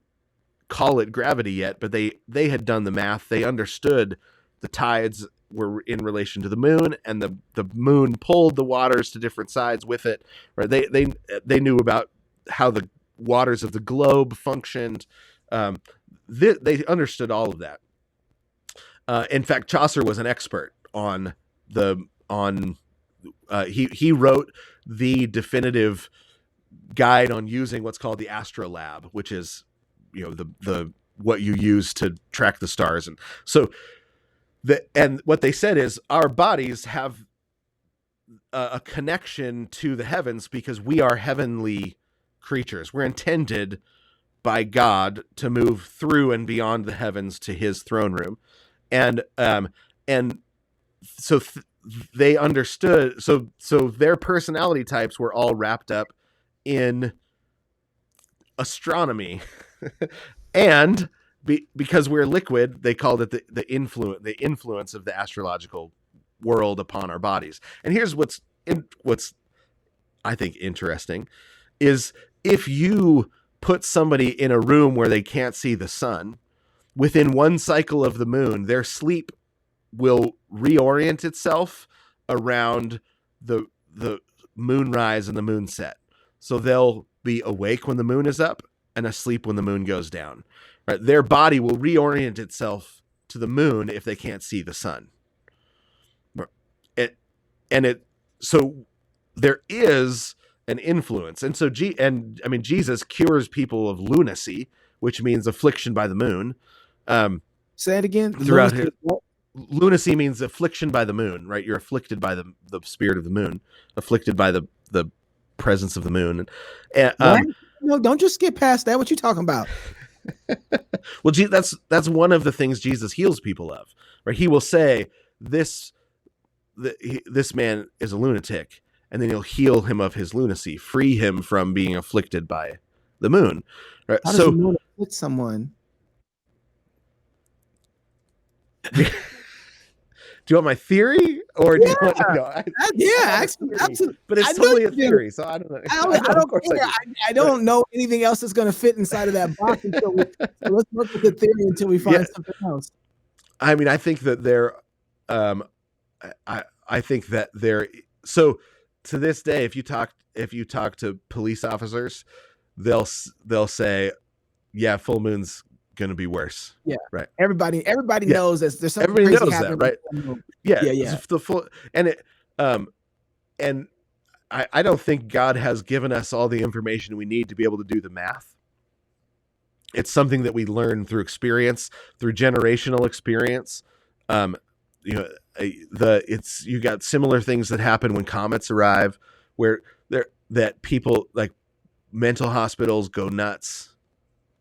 call it gravity yet, but they had done the math. They understood the tides were in relation to the moon, and the moon pulled the waters to different sides with it. Right? They knew about how the waters of the globe functioned. They understood all of that. In fact, Chaucer was an expert on he wrote the definitive guide on using what's called the astrolabe, which is, the what you use to track the stars. And so and what they said is our bodies have a connection to the heavens because we are heavenly creatures. We're intended by God to move through and beyond the heavens to his throne room. And so they understood. So their personality types were all wrapped up in astronomy. And because we're liquid, they called it the influence of the astrological world upon our bodies. And here's what's I think interesting is if you put somebody in a room where they can't see the sun, within one cycle of the moon, their sleep will reorient itself around the moonrise and the moonset. So they'll be awake when the moon is up and asleep when the moon goes down. Right? Their body will reorient itself to the moon if they can't see the sun. So there is an influence. And so Jesus cures people of lunacy, which means affliction by the moon. Say it again. Throughout lunacy means affliction by the moon, right? You're afflicted by the spirit of the moon, afflicted by the presence of the moon. No, don't just skip past that. What you talking about? Well, that's one of the things Jesus heals people of, right? He will say this man is a lunatic, and then he'll heal him of his lunacy, free him from being afflicted by the moon. Right? How does the moon afflict someone? Do you want my theory, or do you want to know? Absolutely. But it's totally a theory, so I don't know. I don't know anything else that's going to fit inside of that box. So let's work with the theory until we find something else. I mean, I think that there, I think that there. So to this day, if you talk to police officers, they'll say, "Yeah, full moon's going to be worse." Yeah, right. Everybody knows that there's something everybody crazy knows happening. That, right? Yeah. The full and I don't think God has given us all the information we need to be able to do the math. It's something that we learn through experience, through generational experience. You got similar things that happen when comets arrive, where that people like mental hospitals go nuts.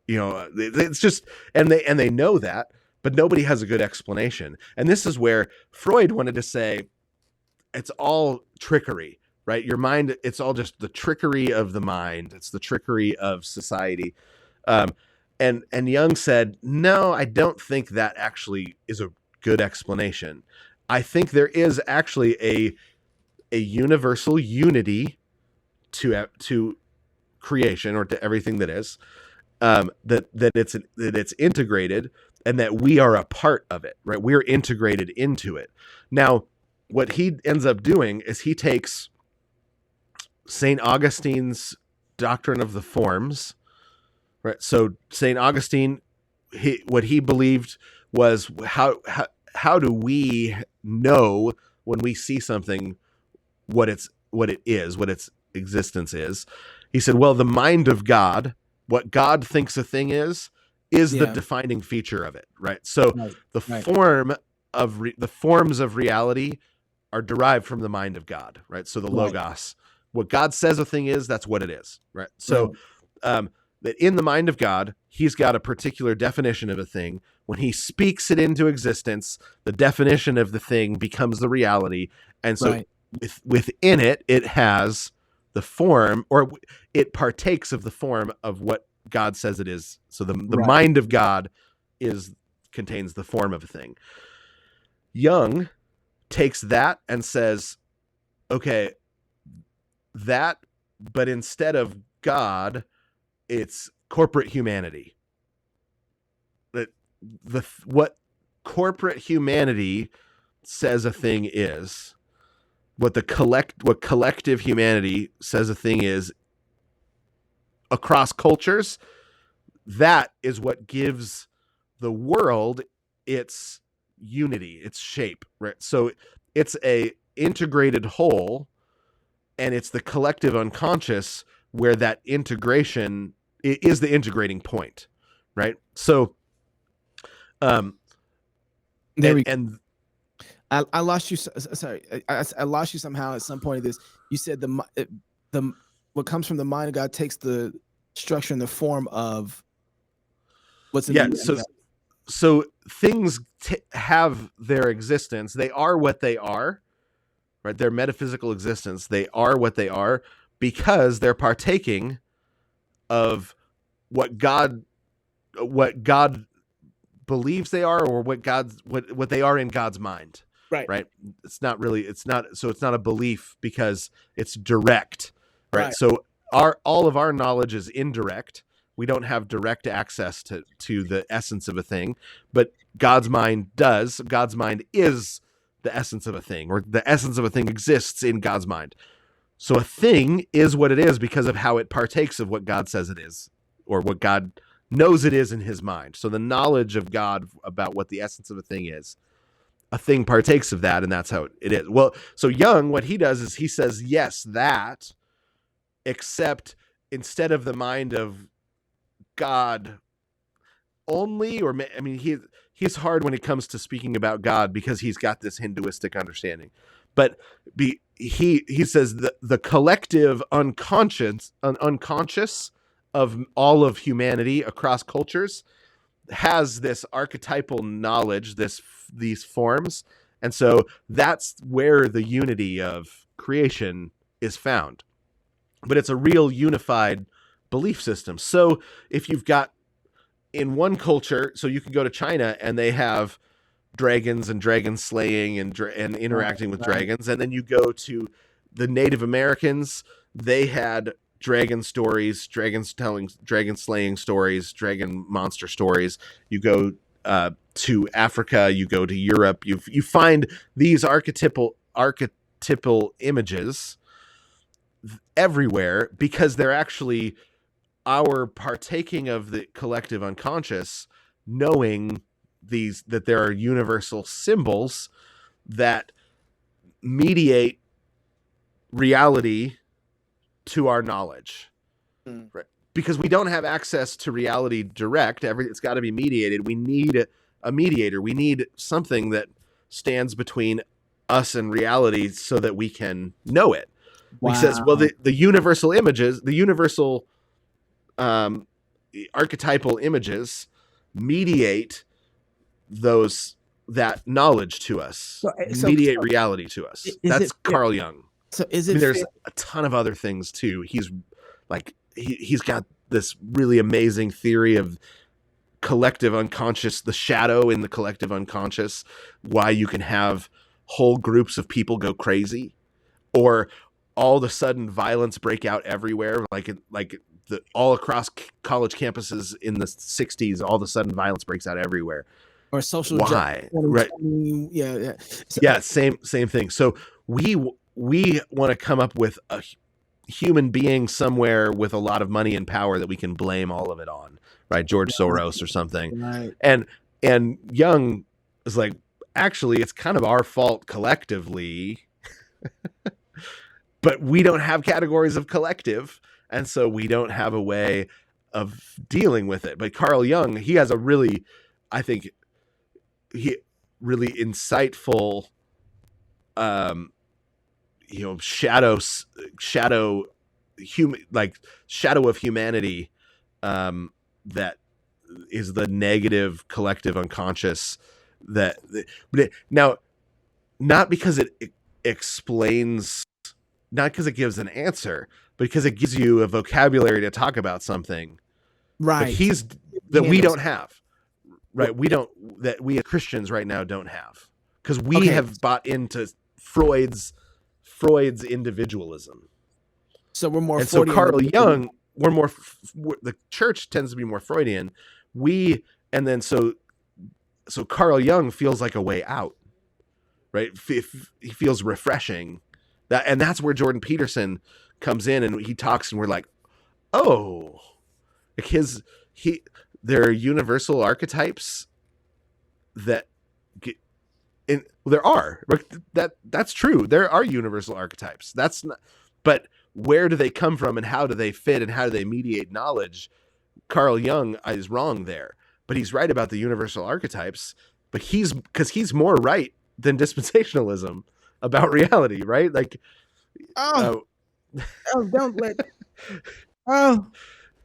It's just, and they know that, but nobody has a good explanation. And this is where Freud wanted to say, it's all trickery, right? Your mind, it's all just the trickery of the mind. It's the trickery of society. And Jung said, no, I don't think that actually is a good explanation. I think there is actually a universal unity to creation, or to everything that is. That it's integrated, and that we are a part of it, right? We're integrated into it. Now, what he ends up doing is he takes St. Augustine's doctrine of the forms, right? So St. Augustine, what he believed was how do we know when we see something what its existence is? He said, well, the mind of God, what God thinks a thing is the defining feature of it, right? So the forms of reality are derived from the mind of God, right? So the logos, what God says a thing is, that's what it is, right? So that in the mind of God, he's got a particular definition of a thing. When he speaks it into existence, the definition of the thing becomes the reality. And so within it, it has the form, or it partakes of the form of what God says it is. So the mind of God contains the form of a thing. Jung takes that and says, okay, but instead of God, it's corporate humanity. What corporate humanity says a thing is, what collective humanity says a thing is across cultures, that is what gives the world its unity, its shape, right? So it's a integrated whole, and it's the collective unconscious where that integration is the integrating point, right? So I lost you. Sorry, I lost you somehow at some point of this. You said the what comes from the mind of God takes the structure and the form of what's in the so things have their existence. They are what they are, right? Their metaphysical existence. They are what they are because they're partaking of what God believes they are, or what they are in God's mind. Right. It's not a belief because it's direct. Right. So all of our knowledge is indirect. We don't have direct access to the essence of a thing, but God's mind does. God's mind is the essence of a thing, or the essence of a thing exists in God's mind. So a thing is what it is because of how it partakes of what God says it is, or what God knows it is in his mind. So the knowledge of God about what the essence of a thing partakes of that, and that's how it is. Well, so Jung, what he does is he says, yes, that, except instead of the mind of God only, or I mean, he's hard when it comes to speaking about God because he's got this Hinduistic understanding, but he says the collective unconscious of all of humanity across cultures has this archetypal knowledge, these forms, and so that's where the unity of creation is found. But it's a real unified belief system. So if you've got in one culture, so you can go to China and they have dragons and dragon slaying and interacting with dragons, and then you go to the Native Americans, they had dragon stories, dragons telling dragon slaying stories, dragon monster stories. You go to Africa, you go to Europe, you find these archetypal images everywhere because they're actually our partaking of the collective unconscious, knowing that there are universal symbols that mediate reality to our knowledge. Right? Because we don't have access to reality direct. It's got to be mediated. We need a mediator. We need something that stands between us and reality so that we can know it. Wow. He says, well, the universal images, the universal archetypal images mediate that knowledge to us, mediate reality to us. That's Carl Jung. So is it? There's a ton of other things too. He's like he's got this really amazing theory of collective unconscious, the shadow in the collective unconscious, why you can have whole groups of people go crazy, or all of a sudden violence break out everywhere, all across college campuses in the 60s, all of a sudden violence breaks out everywhere. Or social why? Right. Yeah. Yeah, same thing. So we want to come up with a human being somewhere with a lot of money and power that we can blame all of it on, right? George Soros or something. Right. And Jung is like, actually, it's kind of our fault collectively, but we don't have categories of collective, and so we don't have a way of dealing with it. But Carl Jung, he has a really, I think, really insightful, shadow of humanity, that is the negative collective unconscious now, not because it explains, not because it gives an answer, but because it gives you a vocabulary to talk about something, right? That we don't have, right? That we as Christians right now don't have, because we have bought into Freud's individualism. So we're more. And so Carl Jung, the church tends to be more Freudian. So Carl Jung feels like a way out, right? He feels refreshing. That's where Jordan Peterson comes in, and he talks, and we're like, oh, there are universal archetypes that there are. That's true. There are universal archetypes. That's not, but where do they come from, and how do they fit, and how do they mediate knowledge? Carl Jung is wrong there, but he's right about the universal archetypes. But he's more right than dispensationalism about reality, right? Like, oh, don't let. Oh,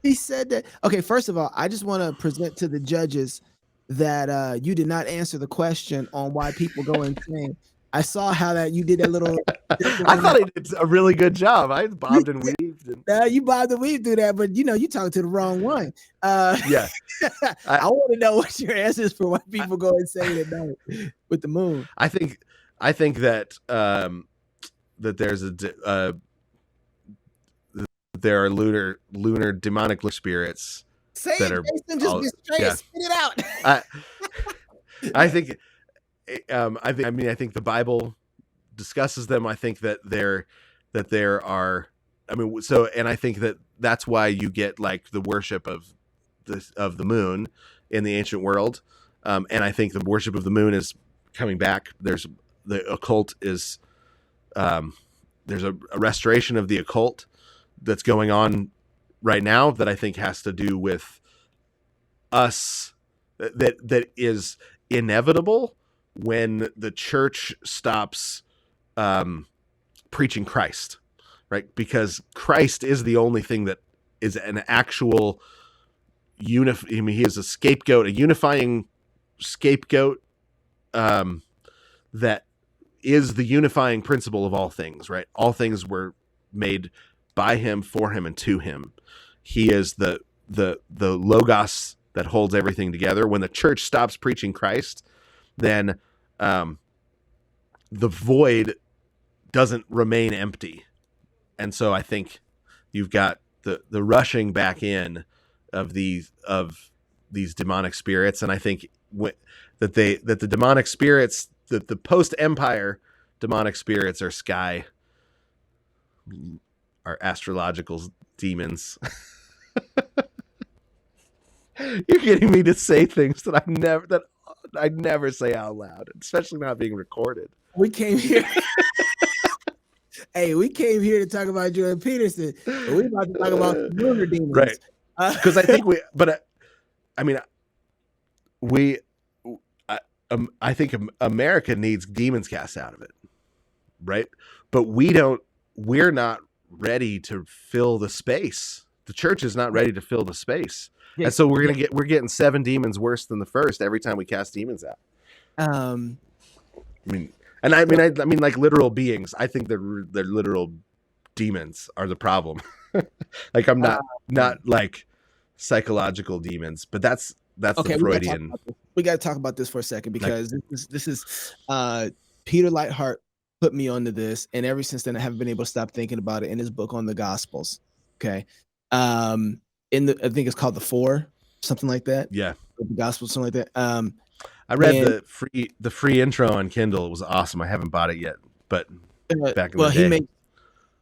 he said that. Okay, first of all, I just want to present to the judges that you did not answer the question on why people go insane. I saw how that you did that little. I thought I did a really good job. I bobbed and weaved. You bobbed and weaved through that, but you talked to the wrong one. Yeah, I want to know what your answer is for why people go insane at night with the moon. I think that that there's there are lunar demonic spirits that are Jason, just be straight, spit it out. I think I think the Bible discusses them. I think that there are, I mean, so, and I think that that's why you get like the worship of the moon in the ancient world. And I think the worship of the moon is coming back. There's the occult is, there's a restoration of the occult that's going on right now that I think has to do with us, that is inevitable when the church stops preaching Christ, right? Because Christ is the only thing that is an actual he is a scapegoat, a unifying scapegoat, that is the unifying principle of all things, right? All things were made by him, for him, and to him. He is the logos that holds everything together. When the church stops preaching Christ, then the void doesn't remain empty. And so I think you've got the rushing back in of these demonic spirits. And I think that the demonic spirits, that the post-empire demonic spirits are astrological demons. You're getting me to say things that I never say out loud, especially not being recorded. We came here. Hey, we came here to talk about Jordan Peterson, but we're about to talk about lunar demons, right? Because I think I think America needs demons cast out of it, right? But we're not ready to fill the space. The church is not ready to fill the space. And so we're getting 7 demons worse than the first every time we cast demons out. I mean like literal beings. I think they're literal demons are the problem. Like I'm not like psychological demons, but that's okay, the Freudian. We got to talk about this for a second, because this is Peter Lightheart put me onto this, and ever since then I haven't been able to stop thinking about it in his book on the Gospels. Okay. I think it's called The Four, something like that. Yeah. The Gospel, something like that. I read the free intro on Kindle. It was awesome. I haven't bought it yet, but back in the day.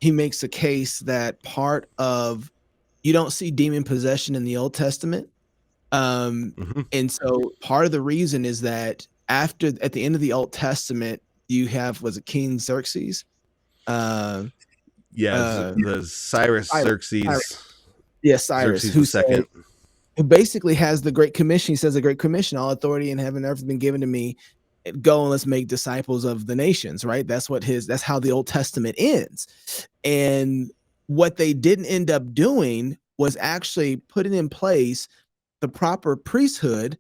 He makes a case that part of, you don't see demon possession in the Old Testament. And so part of the reason is that at the end of the Old Testament, you have, was it King Xerxes? The Cyrus. Xerxes. Yeah, Cyrus, who basically has the Great Commission. He says the Great Commission, all authority in heaven and earth has been given to me. Go and let's make disciples of the nations, right? That's how the Old Testament ends. And what they didn't end up doing was actually putting in place the proper priesthood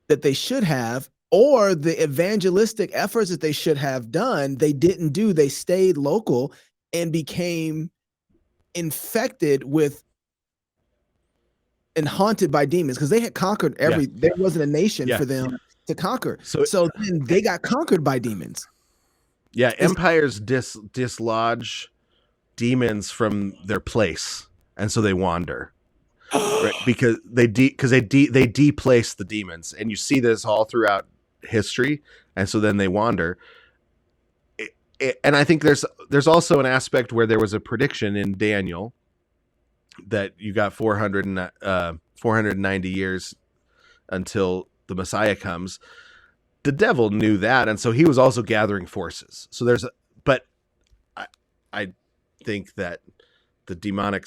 that they should have, or the evangelistic efforts that they should have done. They didn't do. They stayed local and became infected with and haunted by demons, because they had conquered there wasn't a nation for them to conquer. So then they got conquered by demons. Yeah, empires dislodge demons from their place, and so they wander. Right? Because they deplace the demons, and you see this all throughout history, and so then they wander. And I think there's also an aspect where there was a prediction in Daniel that you got 490 years until the Messiah comes. The devil knew that, and so he was also gathering forces. So but I think that the demonic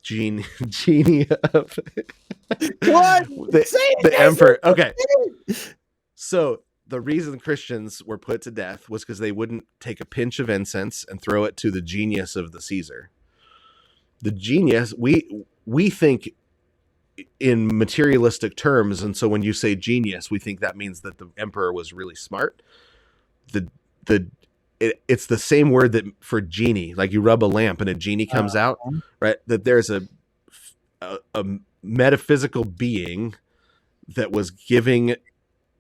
genie of the emperor. Okay, so the reason Christians were put to death was because they wouldn't take a pinch of incense and throw it to the genius of the Caesar. The genius, we think in materialistic terms, and so when you say genius, we think that means that the emperor was really smart. It's the same word that for genie, like you rub a lamp and a genie comes out, right? That there's a metaphysical being that was giving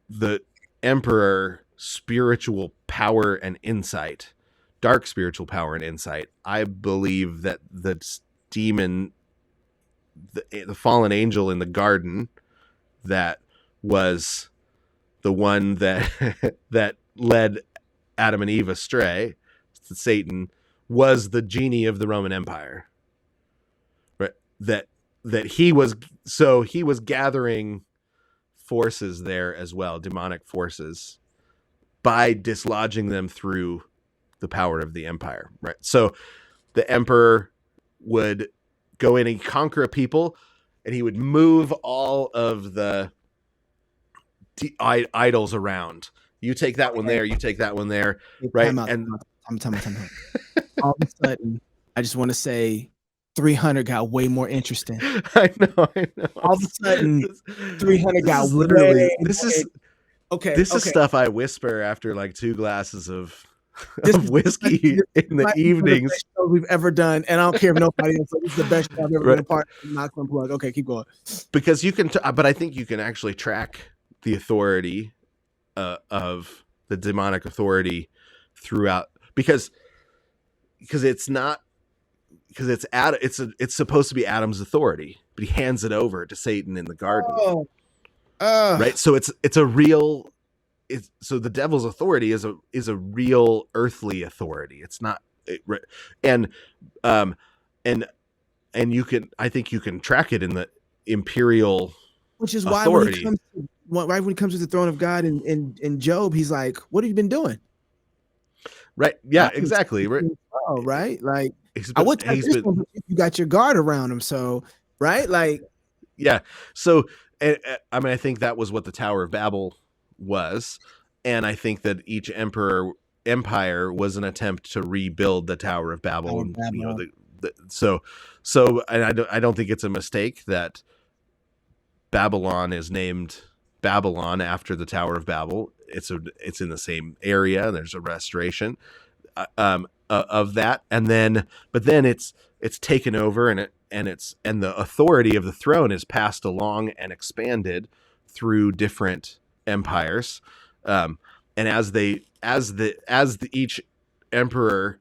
the emperor spiritual power and insight, dark spiritual power and insight. I believe that the demon, the fallen angel in the garden, that was the one that that led Adam and Eve astray, Satan, was the genie of the Roman Empire. Right? That he was gathering forces there as well, demonic forces, by dislodging them through the power of the empire. Right? So the emperor would go in and conquer a people, and he would move all of the idols around. You take that one there, you take that one there, right? Time out. All of a sudden, I just want to say 300 got way more interesting. I know. All of a sudden, 300 got literally, this is okay. stuff I whisper after like 2 glasses of whiskey in the evenings. Best show we've ever done, and I don't care if nobody else. This is the best show I've ever been a part of. Not gonna plug. Okay, keep going. Because you can, but I think you can actually track the authority of the demonic authority throughout, because it's not, because it's supposed to be Adam's authority, but he hands it over to Satan in the garden. Right. So it's a real. So the devil's authority is a real earthly authority. It's not, and you can, I think you can track it in the imperial, which is why authority. When he comes to the throne of God in Job, he's like, "What have you been doing?" Right. Yeah. Exactly. Right. Oh, right. Like you got your guard around him. So right. Like. Yeah. So I mean, I think that was what the Tower of Babel was, and I think that each empire was an attempt to rebuild the Tower of Babel. And, you know, so and I don't think it's a mistake that Babylon is named Babylon after the Tower of Babel. It's in the same area. There's a restoration of that, but then it's taken over, and the authority of the throne is passed along and expanded through different empires, and as each emperor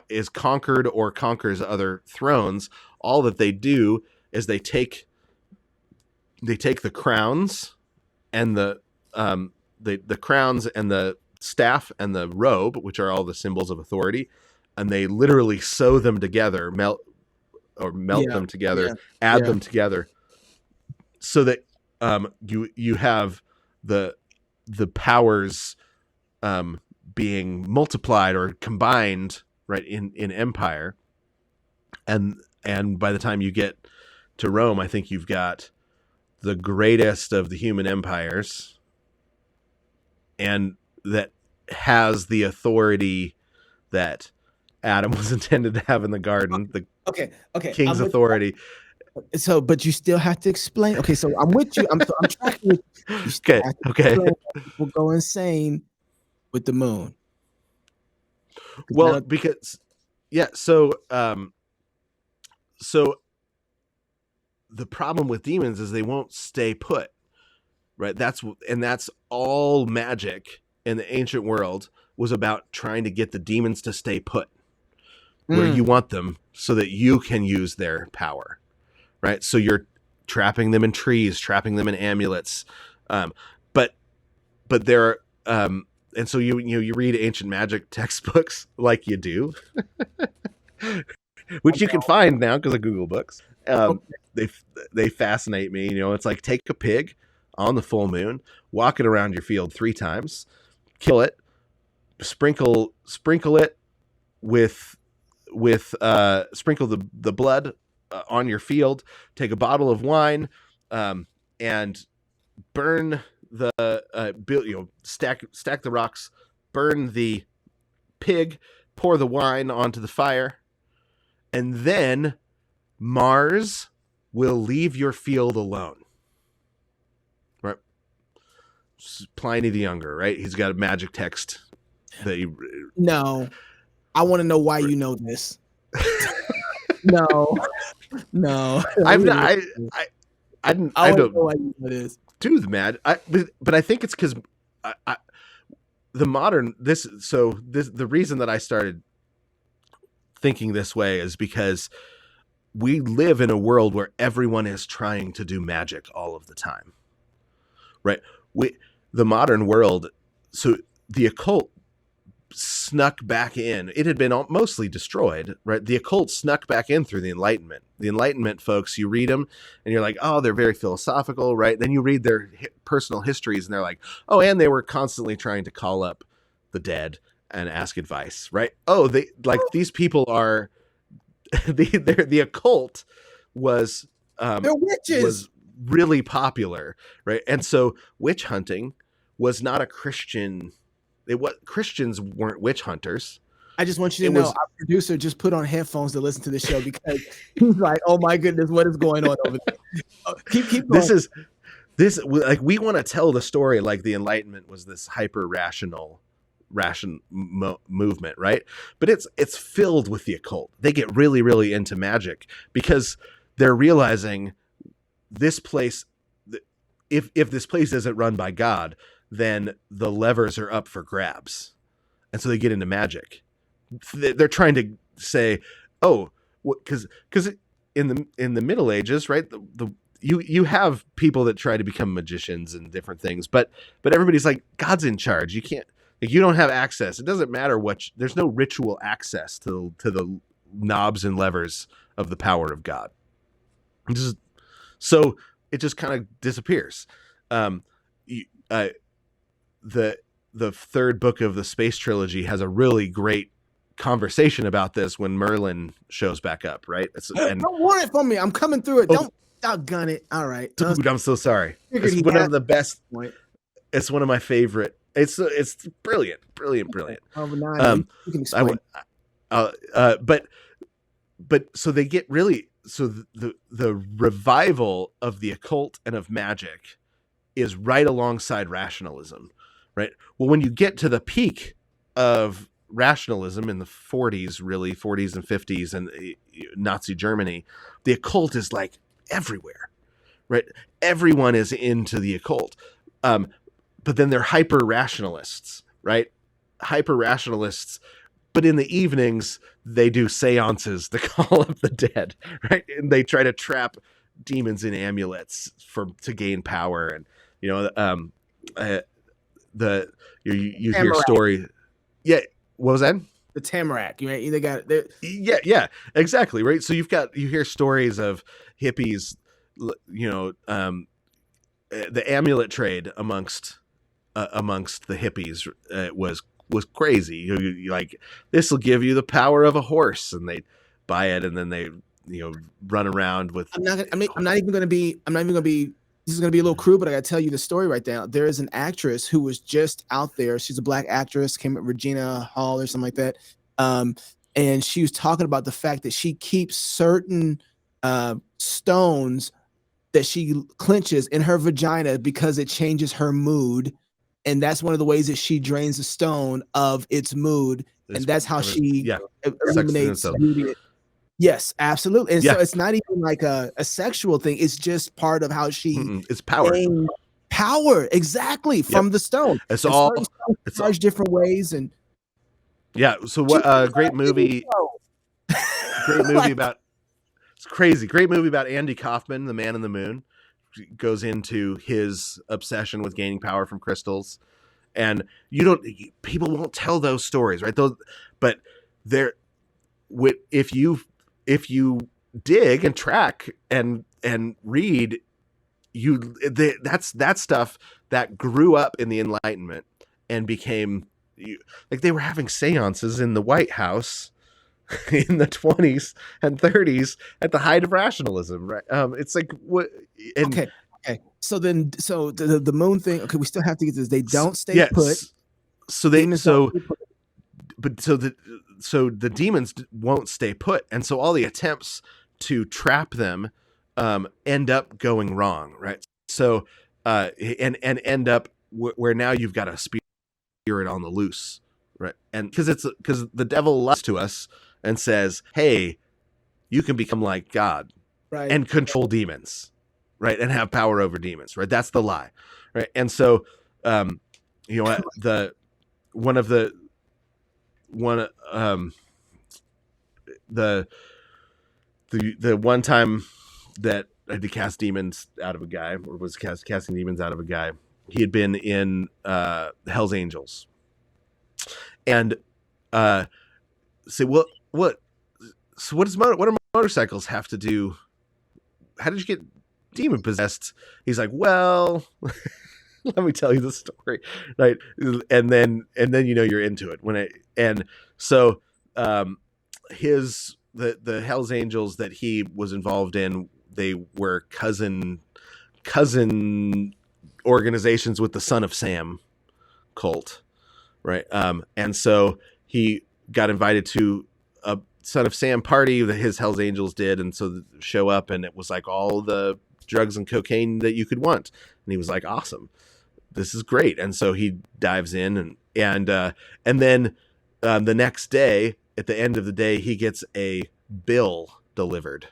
is conquered or conquers other thrones, all that they do is they take the crowns and the crowns and the staff and the robe, which are all the symbols of authority, and they literally sew them together, melt them together, add them together, so that you have the powers being multiplied or combined, right, in empire, and by the time you get to Rome, I think you've got the greatest of the human empires, and that has the authority that Adam was intended to have in the garden. The king's authority. So, but you still have to explain. Okay, so I'm with you. I'm tracking with you. Okay. People go insane with the moon. Well, because so the problem with demons is they won't stay put, right? That's all magic in the ancient world was about trying to get the demons to stay put where you want them, so that you can use their power, right? So you're trapping them in trees, trapping them in amulets, but there are, and so you read ancient magic textbooks like you do, which you can find now because of Google Books. They fascinate me. You know, it's like, take a pig on the full moon, walk it around your field 3 times, kill it, sprinkle it with sprinkle the blood on your field, take a bottle of wine, and burn the build, stack the rocks, burn the pig, pour the wine onto the fire, and then Mars will leave your field alone. Right? Pliny the Younger, right? He's got a magic text that No, I want to know why you know this. No. I don't know why you know this. Do the mad, but I think it's because the modern the reason that I started thinking this way is because we live in a world where everyone is trying to do magic all of the time, right? The modern world, so the occult snuck back in. It had been mostly destroyed, right? The occult snuck back in through the Enlightenment. The Enlightenment folks, you read them and you're like, oh, they're very philosophical, right? Then you read their personal histories and they're like, oh, and they were constantly trying to call up the dead and ask advice, right? Oh, they like these people are the occult was they're witches. Was really popular, right? And so witch hunting was not a Christian. Christians weren't witch hunters. I just want you to know, our producer just put on headphones to listen to the show because he's like, "Oh my goodness, what is going on over there?" Keep going. This like we want to tell the story like the Enlightenment was this hyper rational movement, right? But it's filled with the occult. They get really, really into magic because they're realizing this place. If this place isn't run by God, then the levers are up for grabs, and so they get into magic. They're trying to say, oh, because in the Middle Ages, right? You have people that try to become magicians and different things, but everybody's like, God's in charge. You can't, like, you don't have access. It doesn't matter there's no ritual access to the knobs and levers of the power of God. So it just kind of disappears. The third book of the Space Trilogy has a really great conversation about this when Merlin shows back up, right? Don't want it from me. I'm coming through it. Don't gun it. All right. Dude, I'm so sorry. It's one of the best. It's one of my favorite. It's brilliant. You can explain. But so they get really, so the revival of the occult and of magic is right alongside rationalism, right? Well, when you get to the peak of rationalism in the 40s and 50s and Nazi Germany, the occult is like everywhere, right? Everyone is into the occult. But then they're hyper rationalists, right? Hyper rationalists. But in the evenings, they do seances to call up the dead, right? And they try to trap demons in amulets to gain power. And, you hear story. Yeah. What was that? The Tamarack. They got it. Yeah, exactly. Right. So you hear stories of hippies, the amulet trade amongst the hippies was crazy. You like, this will give you the power of a horse, and they buy it, and then they run around with. I'm not even going to be. This is going to be a little crude, but I got to tell you the story right now. There is an actress who was just out there. She's a black actress, came at Regina Hall or something like that, and she was talking about the fact that she keeps certain stones that she clenches in her vagina because it changes her mood. And that's one of the ways that she drains the stone of its mood. And that's how she eliminates beauty. Yes, absolutely. And so it's not even like a sexual thing. It's just part of how she it's power. Power, exactly, from the stone. It's all different ways. And so what great movie. Great movie about it's crazy. Great movie about Andy Kaufman, the Man in the Moon. Goes into his obsession with gaining power from crystals, and people won't tell those stories, right? But if you dig and track and read, that's stuff that grew up in the Enlightenment and became like they were having seances in the White House in the 20s and 30s at the height of rationalism, right? It's like what? Okay, Okay. So then, so the moon thing. Okay, we still have to get this. They don't stay put. So the demons won't stay put, and so all the attempts to trap them end up going wrong, right? So and end up where now you've got a spirit on the loose, right? And because the devil lies to us and says, hey, you can become like God, right, and control demons, right, and have power over demons, right? That's the lie, right? And so you know what, the one time that I had to cast demons out of a guy, or was casting demons out of a guy, he had been in Hell's Angels, and say, well, what do motorcycles have to do? How did you get demon possessed? He's like, well, let me tell you the story, right? And then you're into it so the Hell's Angels that he was involved in, they were cousin organizations with the Son of Sam cult, right? And so he got invited to a Son of Sam party that his Hell's Angels did, and so show up, and it was like all the drugs and cocaine that you could want, and he was like, awesome, this is great. And so he dives in, and then the next day, at the end of the day, he gets a bill delivered.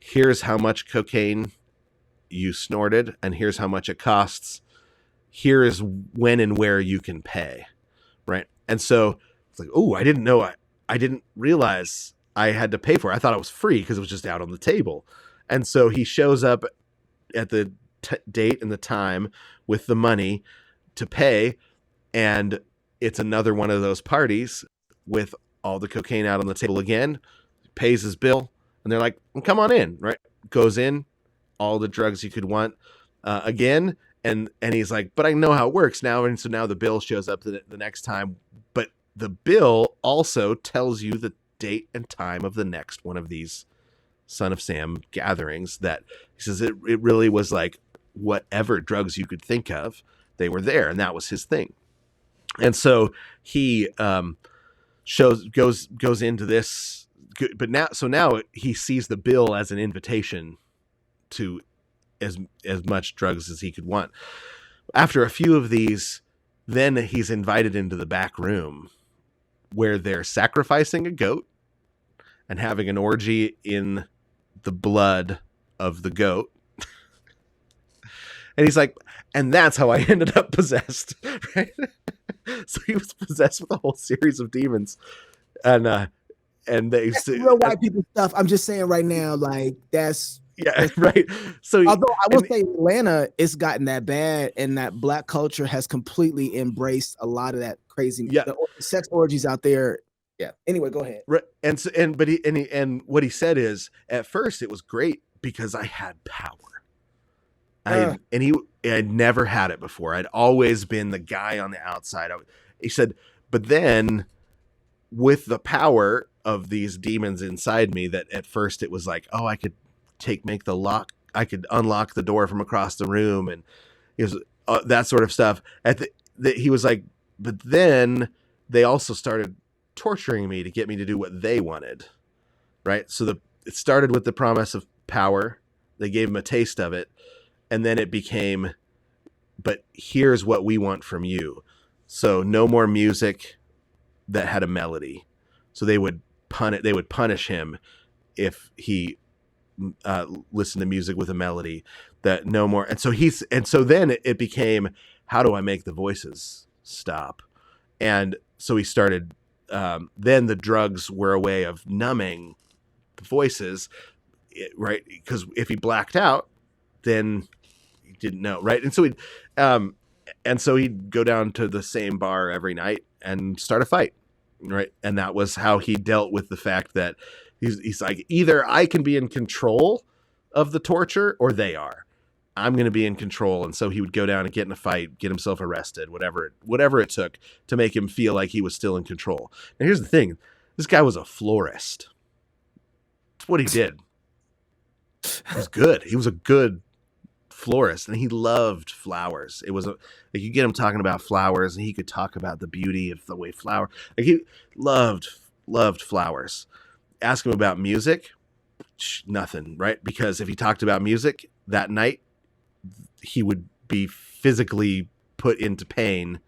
Here's how much cocaine you snorted, and here's how much it costs. Here is when and where you can pay, right? And so it's like, oh, I didn't know, I didn't realize I had to pay for it. I thought it was free because it was just out on the table. And so he shows up at the date and the time with the money to pay, and it's another one of those parties with all the cocaine out on the table again. Pays his bill, and they're like, come on in, right? Goes in, all the drugs you could want again, and he's like, but I know how it works now. And so now the bill shows up the next time, but the bill also tells you the date and time of the next one of these Son of Sam gatherings. That he says it really was like whatever drugs you could think of, they were there, and that was his thing. And so he goes into this, but now he sees the bill as an invitation to as much drugs as he could want. After a few of these, then he's invited into the back room where they're sacrificing a goat and having an orgy in the blood of the goat. And he's like, and that's how I ended up possessed, right? So he was possessed with a whole series of demons, and that's real white people stuff. I'm just saying right now, like that's right. So although I will say Atlanta, it's gotten that bad, and that black culture has completely embraced a lot of that crazy the sex orgies out there. Yeah. Anyway, go ahead. Right. And what he said is, at first it was great because I had power. I'd never had it before. I'd always been the guy on the outside. He said, but then with the power of these demons inside me, that at first it was like, oh, I could make the lock. I could unlock the door from across the room, and it was that sort of stuff. He was like, but then they also started torturing me to get me to do what they wanted. Right. So it started with the promise of power. They gave him a taste of it. And then it became, but here's what we want from you. So no more music that had a melody. So they would punish him if he listened to music with a melody. That no more. And so then it became, how do I make the voices stop? And so he started. Then the drugs were a way of numbing the voices, right? Because if he blacked out, then didn't know, right? And so he'd go down to the same bar every night and start a fight, right? And that was how he dealt with the fact that he's like, either I can be in control of the torture or they are. I'm going to be in control. And so he would go down and get in a fight, get himself arrested, whatever it took to make him feel like he was still in control. Now here's the thing. This guy was a florist. That's what he did. He was good. He was a good florist, and he loved flowers. It was like you get him talking about flowers, and he could talk about the beauty of the way flower. Like he loved flowers. Ask him about music, nothing, right? Because if he talked about music that night, he would be physically put into pain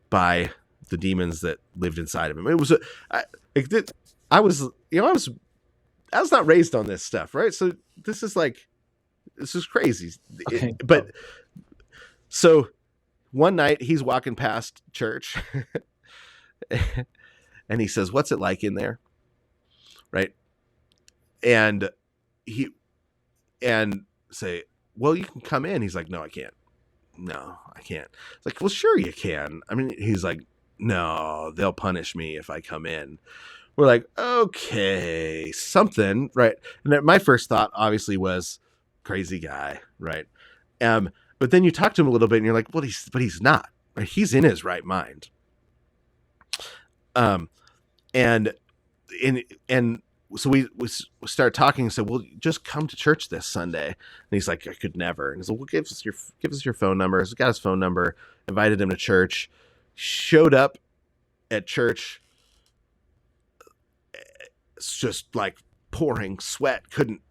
by the demons that lived inside of him. It was I was not raised on this stuff, right? So this is crazy. Okay. But so one night he's walking past church and he says, "What's it like in there?" Right? And say, "Well, you can come in." He's like, "No, I can't. No, I can't." It's like, "Well, sure you can." I mean, he's like, "No, they'll punish me if I come in." We're like, okay, something, right? And my first thought obviously was crazy guy, right? But then you talk to him a little bit and you're like, well, he's not, right? He's in his right mind. And so we start talking and said, well, just come to church this Sunday. And he's like, I could never. And he said, well, give us your phone number. So got his phone number, invited him to church, showed up at church, just like pouring sweat,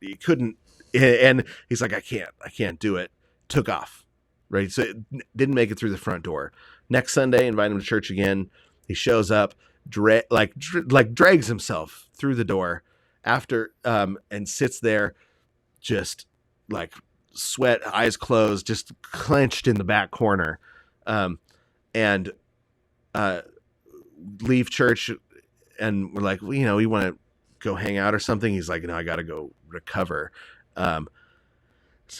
he couldn't, and he's like, I can't do it. Took off, right? So it didn't make it through the front door. Next Sunday, invite him to church again. He shows up, drags himself through the door after, and sits there, just like sweat, eyes closed, just clenched in the back corner, and leave church. And we're like, well, you want to go hang out or something? He's like, no, I got to go recover. So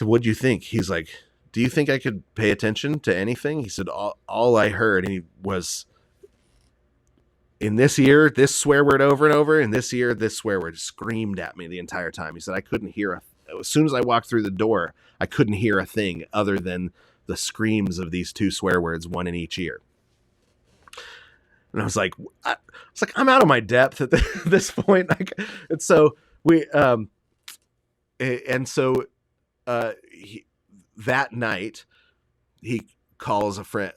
what'd you think? He's like, do you think I could pay attention to anything? He said, all I heard, and he was, in this ear, this swear word over and over. In this ear, this swear word screamed at me the entire time. He said, I couldn't hear as soon as I walked through the door, I couldn't hear a thing other than the screams of these two swear words, one in each ear. And I was like, I'm out of my depth at this point. And so that night he calls a friend,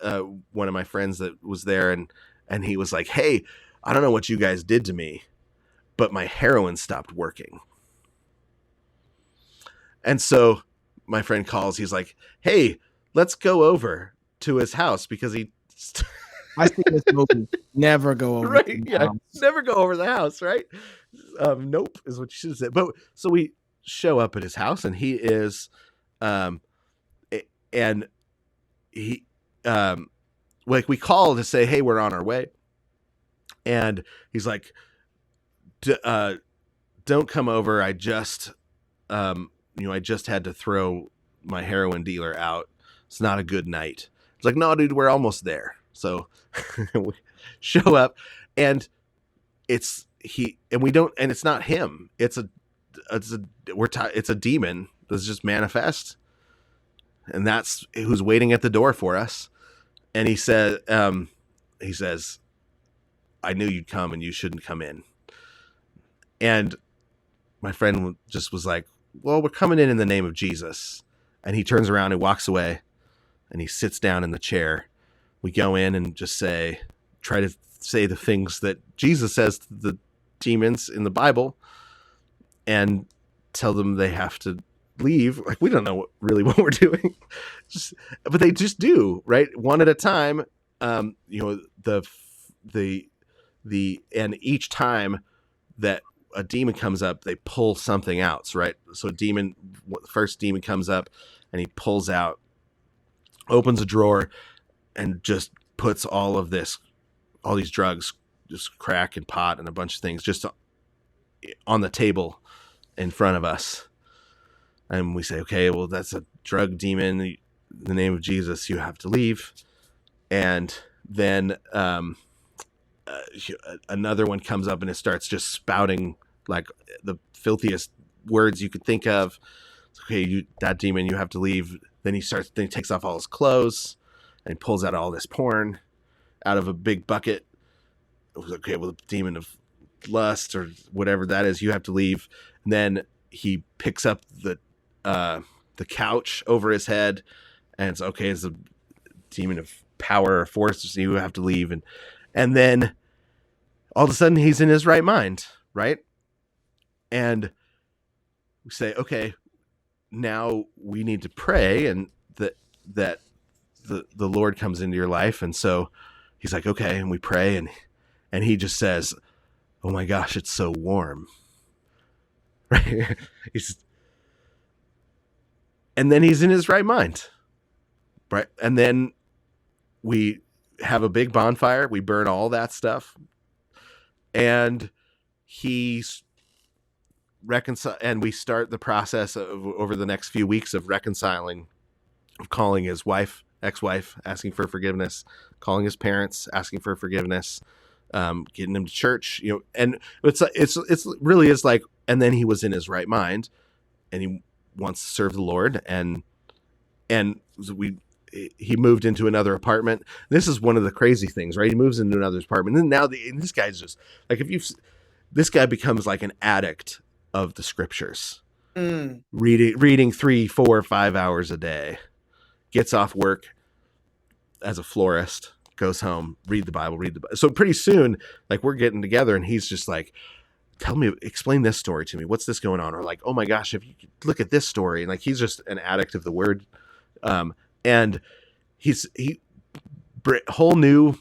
one of my friends that was there, and he was like, hey, I don't know what you guys did to me, but my heroin stopped working. And so my friend calls, he's like, hey, let's go over to his house because he I see this movie. Never go over. Right? Yeah, never go over the house. Right? Nope, is what you should have said. But so we show up at his house, and he is, like we call to say, hey, we're on our way, and he's like, don't come over. I just had to throw my heroin dealer out. It's not a good night. It's like, no, dude, we're almost there. So we show up, and it's not him. It's a demon that's just manifest, and that's who's waiting at the door for us. And he says, I knew you'd come, and you shouldn't come in. And my friend just was like, well, we're coming in the name of Jesus. And he turns around and walks away, and he sits down in the chair. We go in and just try to say the things that Jesus says to the demons in the Bible, and tell them they have to leave. Like, we don't know what we're doing, but they just do, right? One at a time. And each time that a demon comes up, they pull something out, right? So the first demon comes up, and he pulls out, opens a drawer, and just puts all these drugs, just crack and pot and a bunch of things, just on the table in front of us. And we say, okay, well, that's a drug demon. In the name of Jesus, you have to leave. And then another one comes up, and it starts just spouting like the filthiest words you could think of. It's okay, that demon, you have to leave. Then he takes off all his clothes, and he pulls out all this porn out of a big bucket. It was okay, well, the demon of lust or whatever that is, you have to leave. And then he picks up the the couch over his head, and it's okay. It's a demon of power or force, so you have to leave, and then all of a sudden he's in his right mind, right? And we say, okay, now we need to pray, and that the Lord comes into your life, and so he's like, okay, and we pray, and he just says, oh my gosh, it's so warm, right? And then he's in his right mind, right? And then we have a big bonfire, we burn all that stuff, and he's and we start the process of over the next few weeks of reconciling, of calling his ex-wife, asking for forgiveness, calling his parents, asking for forgiveness, getting him to church, and it's really is like, and then he was in his right mind, and he wants to serve the Lord, and he moved into another apartment. This is one of the crazy things, right? He moves into another apartment, and now this guy's just like, this guy becomes like an addict of the scriptures, reading 3, 4, 5 hours a day, gets off work as a florist, goes home, read the Bible. So pretty soon, like, we're getting together, and he's just like, explain this story to me. What's this going on? Or like, oh my gosh, if you look at this story. And like, he's just an addict of the word. And whole new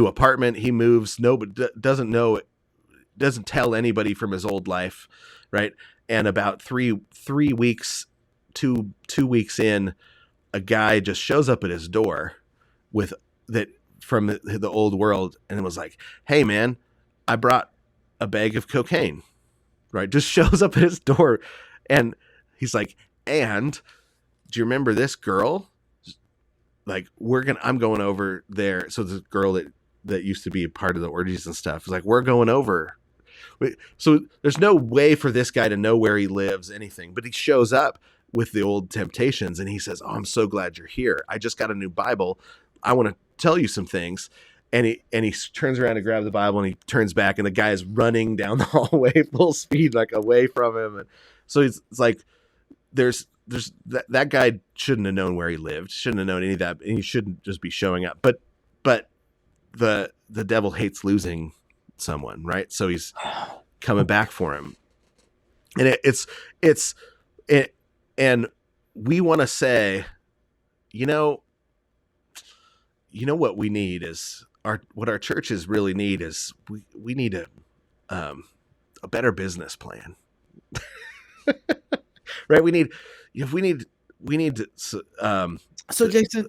apartment. He moves. Nobody doesn't tell anybody from his old life. Right. And about 3 weeks, two weeks in, a guy just shows up at his door with that from the old world. And it was like, hey man, I brought a bag of cocaine, right? Just shows up at his door. And he's like, and do you remember this girl? Like, I'm going over there. So the girl that used to be a part of the orgies and stuff is like, we're going over. So there's no way for this guy to know where he lives, anything, but he shows up with the old temptations, and he says, oh, I'm so glad you're here. I just got a new Bible. I want to tell you some things. And he turns around to grab the Bible, and he turns back, and the guy is running down the hallway full speed, like away from him. And so it's like, there's that guy shouldn't have known where he lived, shouldn't have known any of that, and he shouldn't just be showing up. But the devil hates losing someone, right? So he's coming back for him, and and we want to say, what we need is what our churches really need is we need a better business plan, right? We need to, so Jason,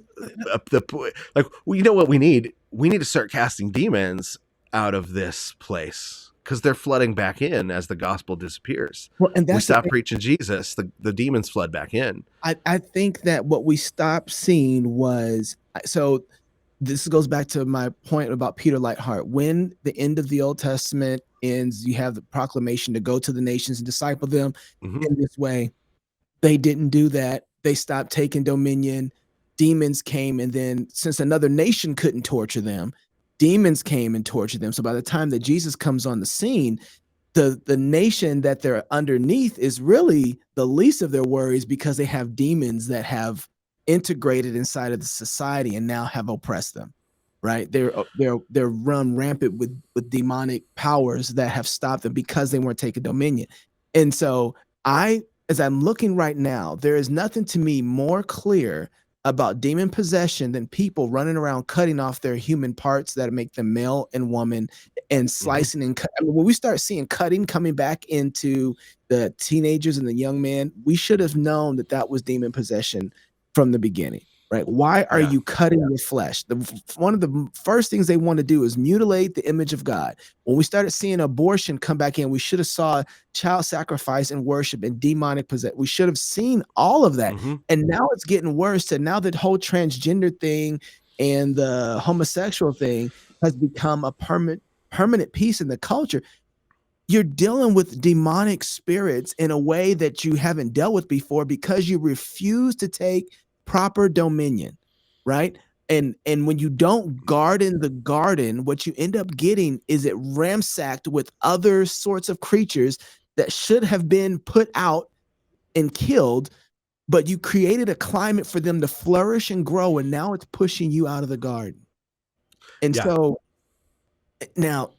what we need? We need to start casting demons out of this place, because they're flooding back in as the gospel disappears. Well, and that's we stop preaching Jesus, the demons flood back in. I think that what we stopped seeing was, so this goes back to my point about Peter Lightheart. When the end of the Old Testament ends, you have the proclamation to go to the nations and disciple them in this way. They didn't do that. They stopped taking dominion. Demons came, and then since another nation couldn't torture them, demons came and tortured them. So by the time that Jesus comes on the scene, the nation that they're underneath is really the least of their worries, because they have demons that have integrated inside of the society and now have oppressed them, right? They're run rampant with demonic powers that have stopped them because they weren't taking dominion. And so as I'm looking right now, there is nothing to me more clear about demon possession than people running around cutting off their human parts that make them male and woman, and slicing and cut. I mean, when we start seeing cutting coming back into the teenagers and the young men, we should have known that was demon possession from the beginning, right? Why are you cutting your flesh? One of the first things they want to do is mutilate the image of God. When we started seeing abortion come back in, we should have saw child sacrifice and worship and demonic possession. We should have seen all of that. And now it's getting worse. And now the whole transgender thing and the homosexual thing has become a permanent piece in the culture. You're dealing with demonic spirits in a way that you haven't dealt with before, because you refuse to take proper dominion, right? And when you don't garden the garden, what you end up getting is it ransacked with other sorts of creatures that should have been put out and killed, but you created a climate for them to flourish and grow, and now it's pushing you out of the garden. And so now,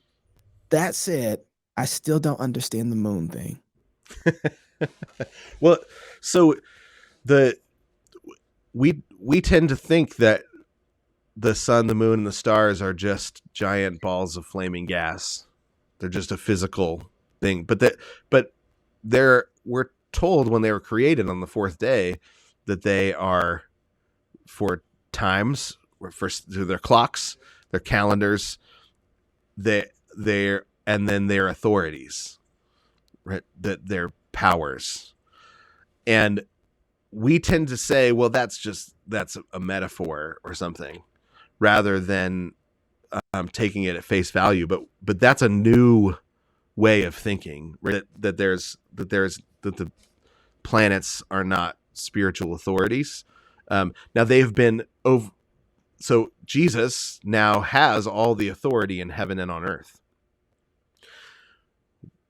that said, I still don't understand the moon thing. Well, so we tend to think that the sun, the moon, and the stars are just giant balls of flaming gas. They're just a physical thing. But we're told when they were created on the fourth day that they are for times, or for their clocks, their calendars, and then their authorities, right? That their powers. And we tend to say, well, that's a metaphor or something, rather than taking it at face value. But that's a new way of thinking, right? That the planets are not spiritual authorities. Now they've been over. So Jesus now has all the authority in heaven and on earth,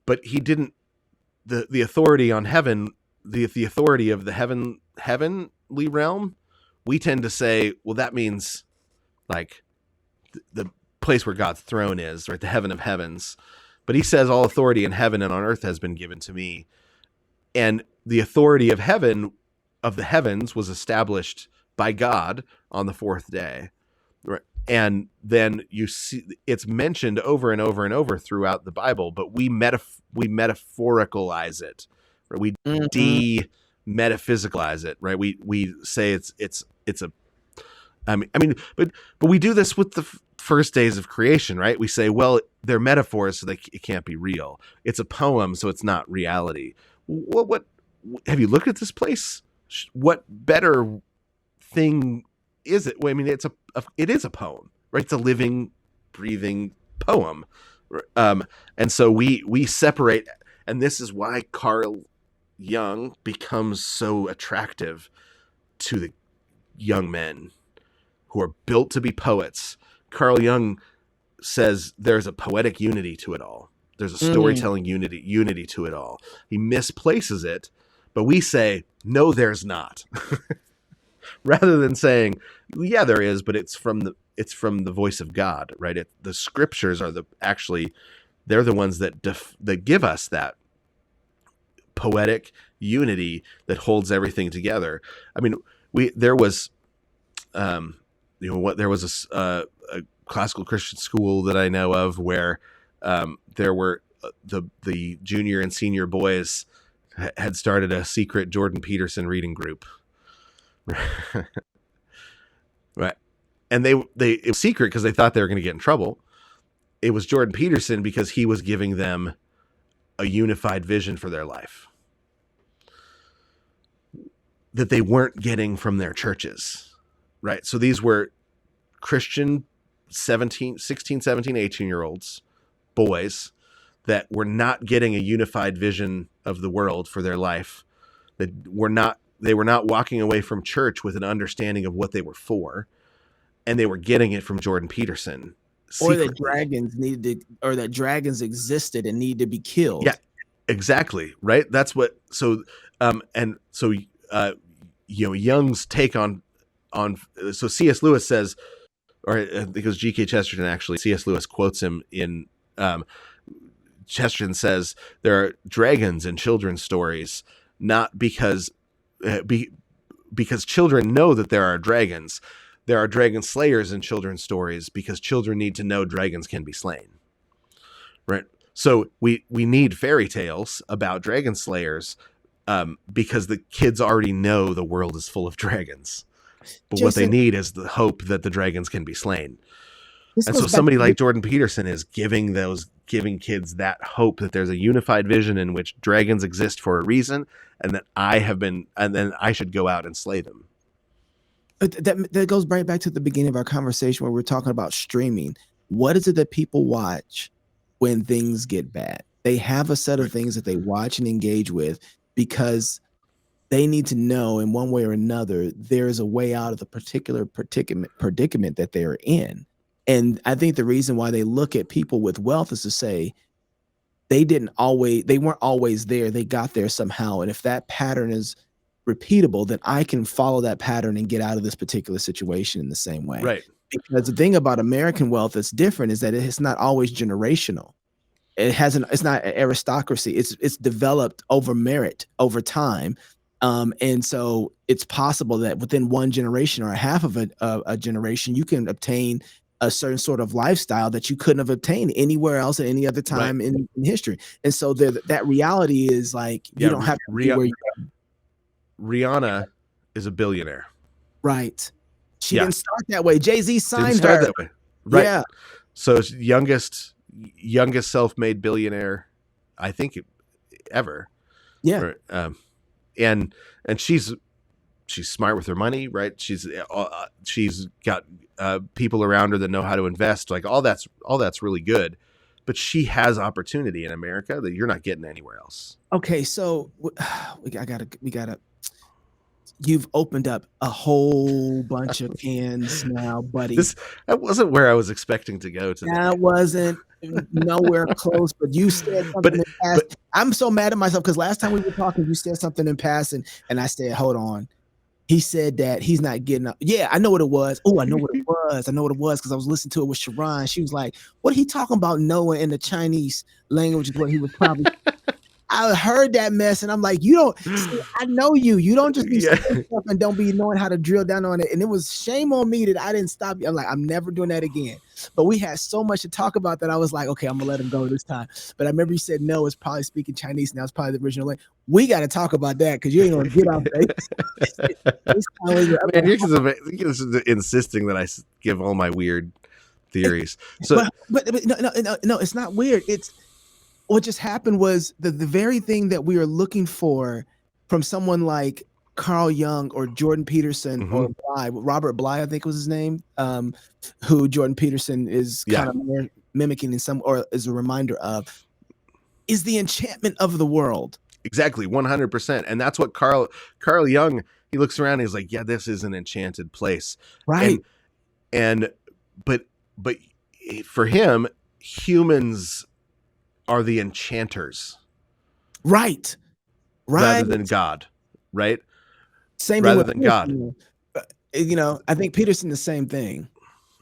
but he didn't. The authority on heaven, the authority of the heavenly realm, we tend to say, well, that means like the place where God's throne is, right? The heaven of heavens. But he says all authority in heaven and on earth has been given to me. And the authority of heaven, of the heavens, was established by God on the fourth day. Right? And then you see it's mentioned over and over and over throughout the Bible, but we metaphoricalize it. Right? We de-metaphysicalize it, right? We say it's a but we do this with the first days of creation, right? We say, well, they're metaphors, so it can't be real. It's a poem, so it's not reality. What have you looked at this place? What better thing is it? Well, I mean, it is a poem, right? It's a living, breathing poem. And so we separate, and this is why Carl Jung becomes so attractive to the young men who are built to be poets. Carl Jung says there's a poetic unity to it all. There's a storytelling unity to it all. He misplaces it, but we say, no, there's not. Rather than saying, yeah, there is, but it's from the voice of God, right? The scriptures are they're the ones that give us that poetic unity that holds everything together. I mean, there was a classical Christian school that I know of where there were the junior and senior boys had started a secret Jordan Peterson reading group. Right. And it was secret because they thought they were going to get in trouble. It was Jordan Peterson because he was giving them a unified vision for their life that they weren't getting from their churches. Right. So these were Christian 16, 17, 18-year-olds, boys that were not getting a unified vision of the world for their life. They were not walking away from church with an understanding of what they were for, and they were getting it from Jordan Peterson. Secretly. Or that dragons existed and need to be killed. Yeah, exactly. Right. That's what. So, Jung's take on so C.S. Lewis says, or because G.K. Chesterton actually, C.S. Lewis quotes him in. Chesterton says there are dragons in children's stories, not because children know that there are dragons. There are dragon slayers in children's stories because children need to know dragons can be slain. Right. So we need fairy tales about dragon slayers because the kids already know the world is full of dragons. But Jason, what they need is the hope that the dragons can be slain. And so somebody like Jordan Peterson is giving kids that hope that there's a unified vision in which dragons exist for a reason, and that and then I should go out and slay them. That goes right back to the beginning of our conversation where we're talking about streaming. What is it that people watch when things get bad? They have a set of things that they watch and engage with because they need to know in one way or another there is a way out of the particular predicament that they're in. And I think the reason why they look at people with wealth is to say they weren't always there. They got there somehow. And if that pattern is repeatable, then I can follow that pattern and get out of this particular situation in the same way. Right. Because the thing about American wealth that's different is that it's not always generational. It's not an aristocracy. It's developed over merit over time. And so it's possible that within one generation or a half of a generation, you can obtain a certain sort of lifestyle that you couldn't have obtained anywhere else at any other time in history. And so that reality is like, you don't have to be where you are. Rihanna is a billionaire. Right. She didn't start that way. Jay-Z signed start her. That way. Right. Yeah. So it's youngest self-made billionaire, I think, ever. Yeah. And she's smart with her money, right? She's got people around her that know how to invest. Like all that's really good, but she has opportunity in America that you're not getting anywhere else. Okay, so we gotta. You've opened up a whole bunch of cans now, buddy. That wasn't where I was expecting to go today. That wasn't nowhere close, but you said something in past. I'm so mad at myself because last time we were talking, you said something in passing, and I said, hold on. He said that he's not getting up. Yeah, I know what it was. Oh, I know what it was. I know what it was because I was listening to it with Sharon. She was like, what are he talking about Noah in the Chinese language is what he was probably. I heard that mess and I'm like, you don't see, I know you don't just be saying stuff and don't be knowing how to drill down on it. And it was shame on me that I didn't stop you. I'm like, I'm never doing that again. But we had so much to talk about that I was like, okay, I'm gonna let him go this time. But I remember you said no, it's probably speaking Chinese. Now it's probably the original language. We got to talk about that because you ain't gonna get off there. Man, you're just insisting that I give all my weird theories. So, but no, it's not weird. It's what just happened was the very thing that we are looking for from someone like Carl Jung or Jordan Peterson or Robert Bly, I think was his name, who Jordan Peterson is kind of mimicking in some, or is a reminder of, is the enchantment of the world. Exactly, 100%. And that's what Carl Jung, he looks around and he's like, yeah, this is an enchanted place. Right. But for him, humans are the enchanters. Right. Rather than God. Right. Same rather thing than God. You know, I think Peterson the same thing.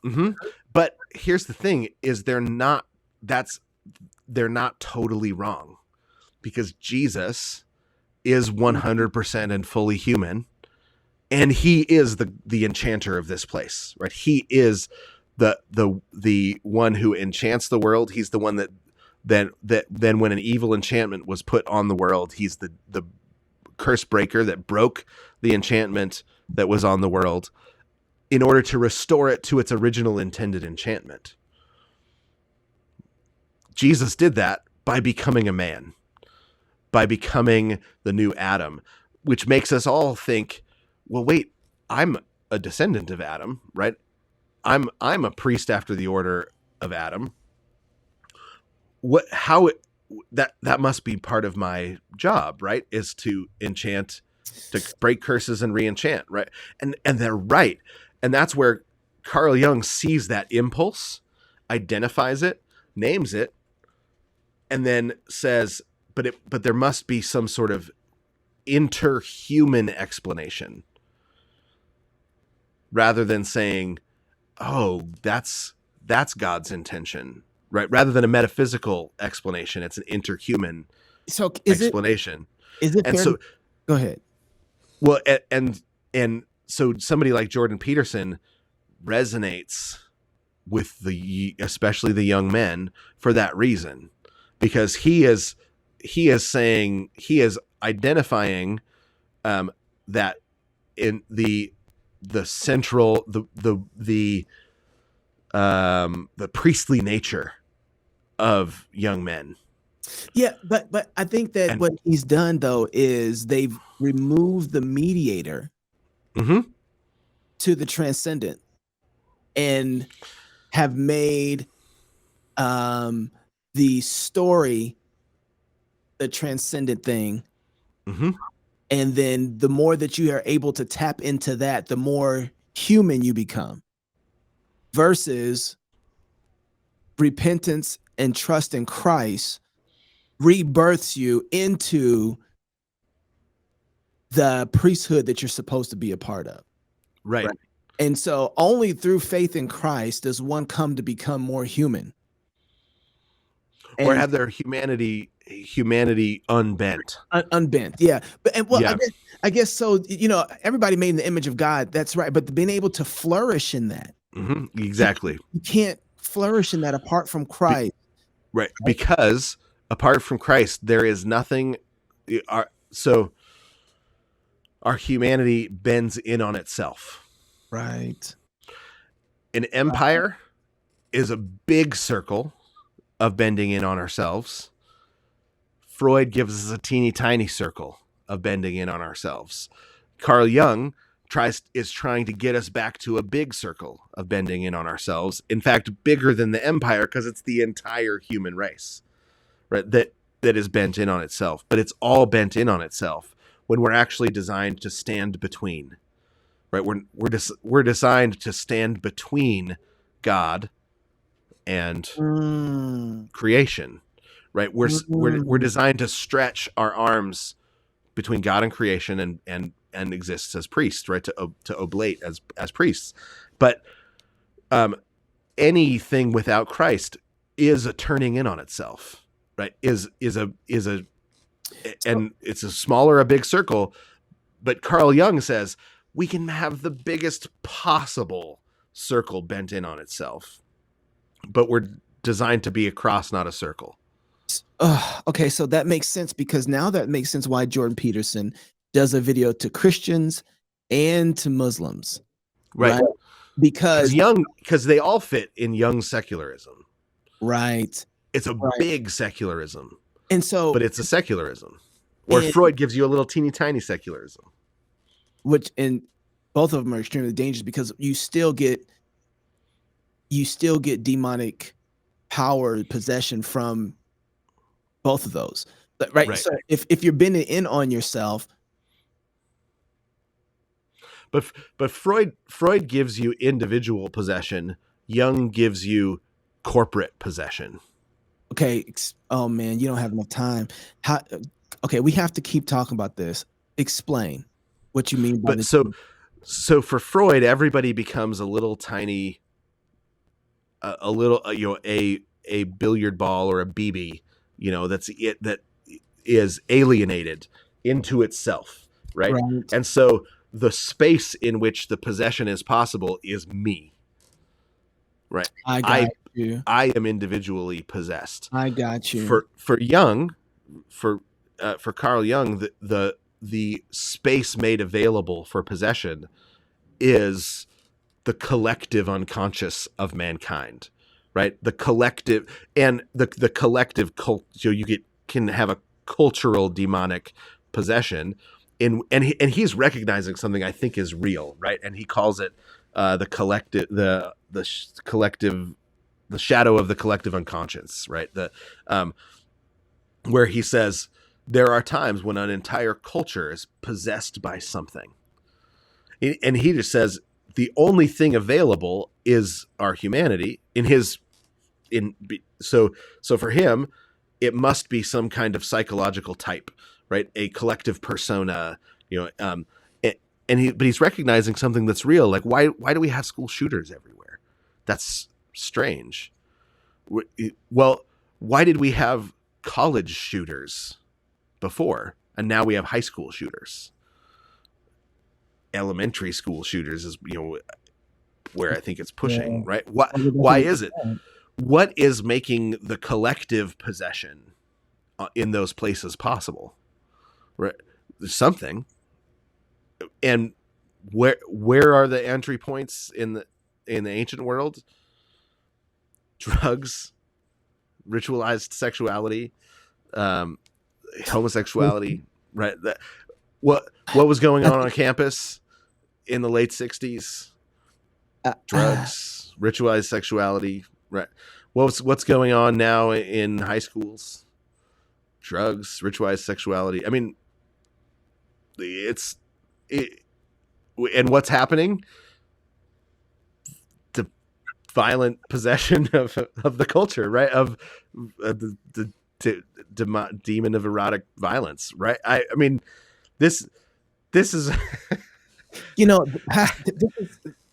Mm-hmm. But here's the thing: is they're not totally wrong, because Jesus is 100% and fully human, and he is the enchanter of this place, right? He is the one who enchants the world. He's the one that then when an evil enchantment was put on the world, he's the curse breaker that broke the enchantment that was on the world in order to restore it to its original intended enchantment. Jesus did that by becoming a man, by becoming the new Adam, which makes us all think, well, wait, I'm a descendant of Adam, right? I'm a priest after the order of Adam. That must be part of my job, right? Is to enchant, to break curses and re-enchant, right? And they're right. And that's where Carl Jung sees that impulse, identifies it, names it, and then says, but there must be some sort of interhuman explanation, rather than saying, oh, that's God's intention. Right, rather than a metaphysical explanation, it's an interhuman explanation. Is it? And fair? So, go ahead. Well, and so somebody like Jordan Peterson resonates with especially the young men for that reason, because he is identifying that in the central the priestly nature of young men. Yeah, but I think that what he's done though is they've removed the mediator to the transcendent and have made the story the transcendent thing. And then the more that you are able to tap into that, the more human you become, versus repentance and trust in Christ rebirths you into the priesthood that you're supposed to be a part of. Right. And so only through faith in Christ does one come to become more human. Or have their humanity unbent. Unbent. Yeah. But and, well, Yeah. I guess so, you know, everybody made in the image of God. That's right. But being able to flourish in that. Mm-hmm. Exactly. You can't flourish in that apart from Christ. Right. Because apart from Christ, there is nothing. So our humanity bends in on itself. Right. An empire is a big circle of bending in on ourselves. Freud gives us a teeny tiny circle of bending in on ourselves. Carl Jung is trying to get us back to a big circle of bending in on ourselves. In fact, bigger than the empire, because it's the entire human race, right? That is bent in on itself. But it's all bent in on itself when we're actually designed to stand between, right? We're designed to stand between God and creation, right? We're designed to stretch our arms between God and creation and exists as priests, right? To oblate as priests. But anything without Christ is a turning in on itself, right? And it's a smaller, a big circle. But Carl Jung says we can have the biggest possible circle bent in on itself, but we're designed to be a cross, not a circle. Okay, so that makes sense, because now that makes sense why Jordan Peterson does a video to Christians and to Muslims. Right. Because they all fit in Jung's secularism. Right. It's a big secularism. And so, but it's a secularism. Or Freud gives you a little teeny tiny secularism. And both of them are extremely dangerous, because you still get demonic power, possession from both of those. Right. So if you're bending in on yourself. But Freud gives you individual possession. Jung gives you corporate possession. Okay. Oh man, you don't have enough time. Okay, we have to keep talking about this. Explain what you mean by this. So for Freud, everybody becomes a little tiny, a billiard ball or a BB, that is alienated into itself, right? And so the space in which the possession is possible is me, right? I am individually possessed. I got you. For Jung, for Carl Jung, the space made available for possession is the collective unconscious of mankind, right? The collective and the collective cult. So can have a cultural demonic possession, and he's recognizing something I think is real, right? And he calls it the collective, the collective, the shadow of the collective unconscious, right? Where he says there are times when an entire culture is possessed by something, and he just says the only thing available is our humanity. So for him, it must be some kind of psychological type, right? A collective persona, but he's recognizing something that's real. Like why do we have school shooters everywhere? That's strange. Well, why did we have college shooters before, and now we have high school shooters? Elementary school shooters is where I think it's pushing, right? Why is it? What is making the collective possession in those places possible? Right, there's something. And where are the entry points in the ancient world? Drugs, ritualized sexuality, homosexuality, right? What was going on campus in the late 60s? Drugs, ritualized sexuality, right? What's going on now in high schools? Drugs, ritualized sexuality. I mean, and what's happening? Violent possession of the culture, right? Of the demon of erotic violence, right? I mean, this is You know,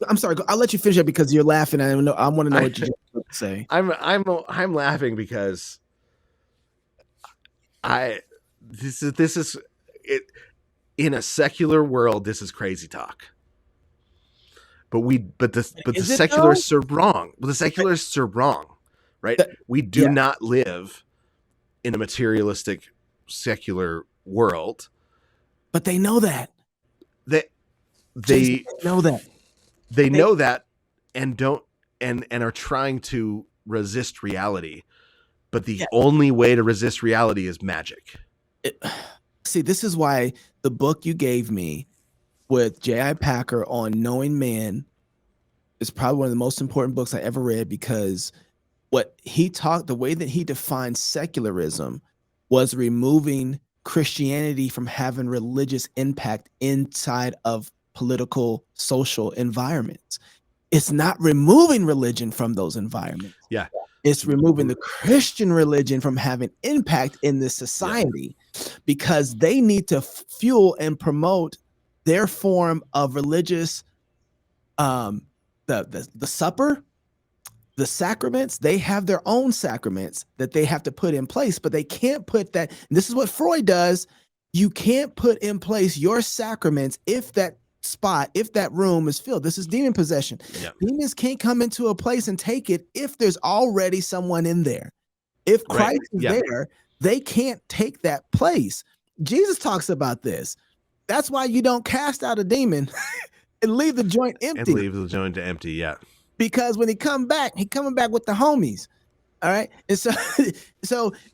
I'm sorry. I'll let you finish it because you're laughing. I want to know what you just say. I'm laughing because this is it in a secular world. This is crazy talk. But the secularists are wrong. Well, the secularists are wrong, right? We do not live in a materialistic secular world. But they know that. They know that. They know that and don't and are trying to resist reality. But the only way to resist reality is magic. See, this is why the book you gave me with J.I. Packer on Knowing Man is probably one of the most important books I ever read, because the way that he defined secularism was removing Christianity from having religious impact inside of political, social environments. It's not removing religion from those environments. Yeah. It's removing the Christian religion from having impact in this society, because they need to fuel and promote their form of religious, the supper, the sacraments. They have their own sacraments that they have to put in place, but they can't put that. And this is what Freud does. You can't put in place your sacraments if that room is filled. This is demon possession. Demons can't come into a place and take it if there's already someone in there. If Christ is there, they can't take that place. Jesus talks about this. That's why you don't cast out a demon and leave the joint empty. Because when he coming back with the homies. All right. And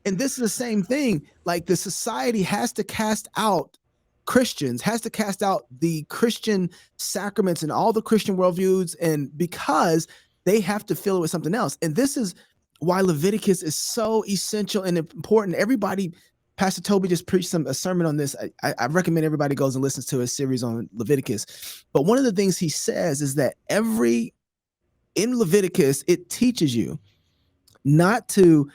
and this is the same thing. Like, the society has to cast out Christians, has to cast out the Christian sacraments and all the Christian worldviews, and because they have to fill it with something else. And this is why Leviticus is so essential and important. Everybody, Pastor Toby just preached a sermon on this. I recommend everybody goes and listens to his series on Leviticus. But one of the things he says is that in Leviticus, it teaches you not to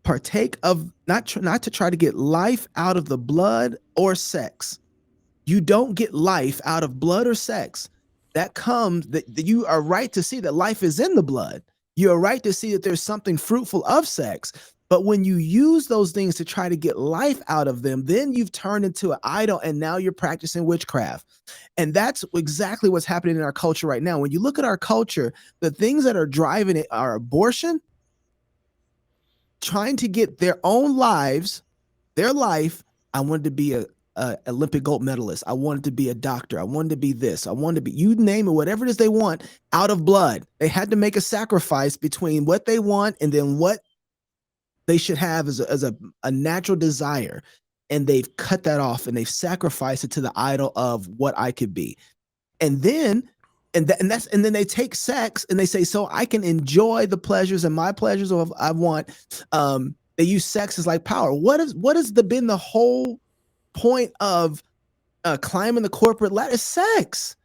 partake of, not to try to get life out of the blood or sex. You don't get life out of blood or sex. That comes that you are right to see that life is in the blood. You are right to see that there's something fruitful of sex. But when you use those things to try to get life out of them, then you've turned into an idol, and now you're practicing witchcraft. And that's exactly what's happening in our culture right now. When you look at our culture, the things that are driving it are abortion, trying to get their own lives, their life. I wanted to be a Olympic gold medalist. I wanted to be a doctor. I wanted to be this. I wanted to be, you name it, whatever it is they want, out of blood. They had to make a sacrifice between what they want and then what they should have as a natural desire. And they've cut that off and they've sacrificed it to the idol of what I could be. And then then they take sex and they say, so I can enjoy the pleasures and my pleasures of I want. They use sex as like power. What has been the whole point of climbing the corporate ladder? Sex.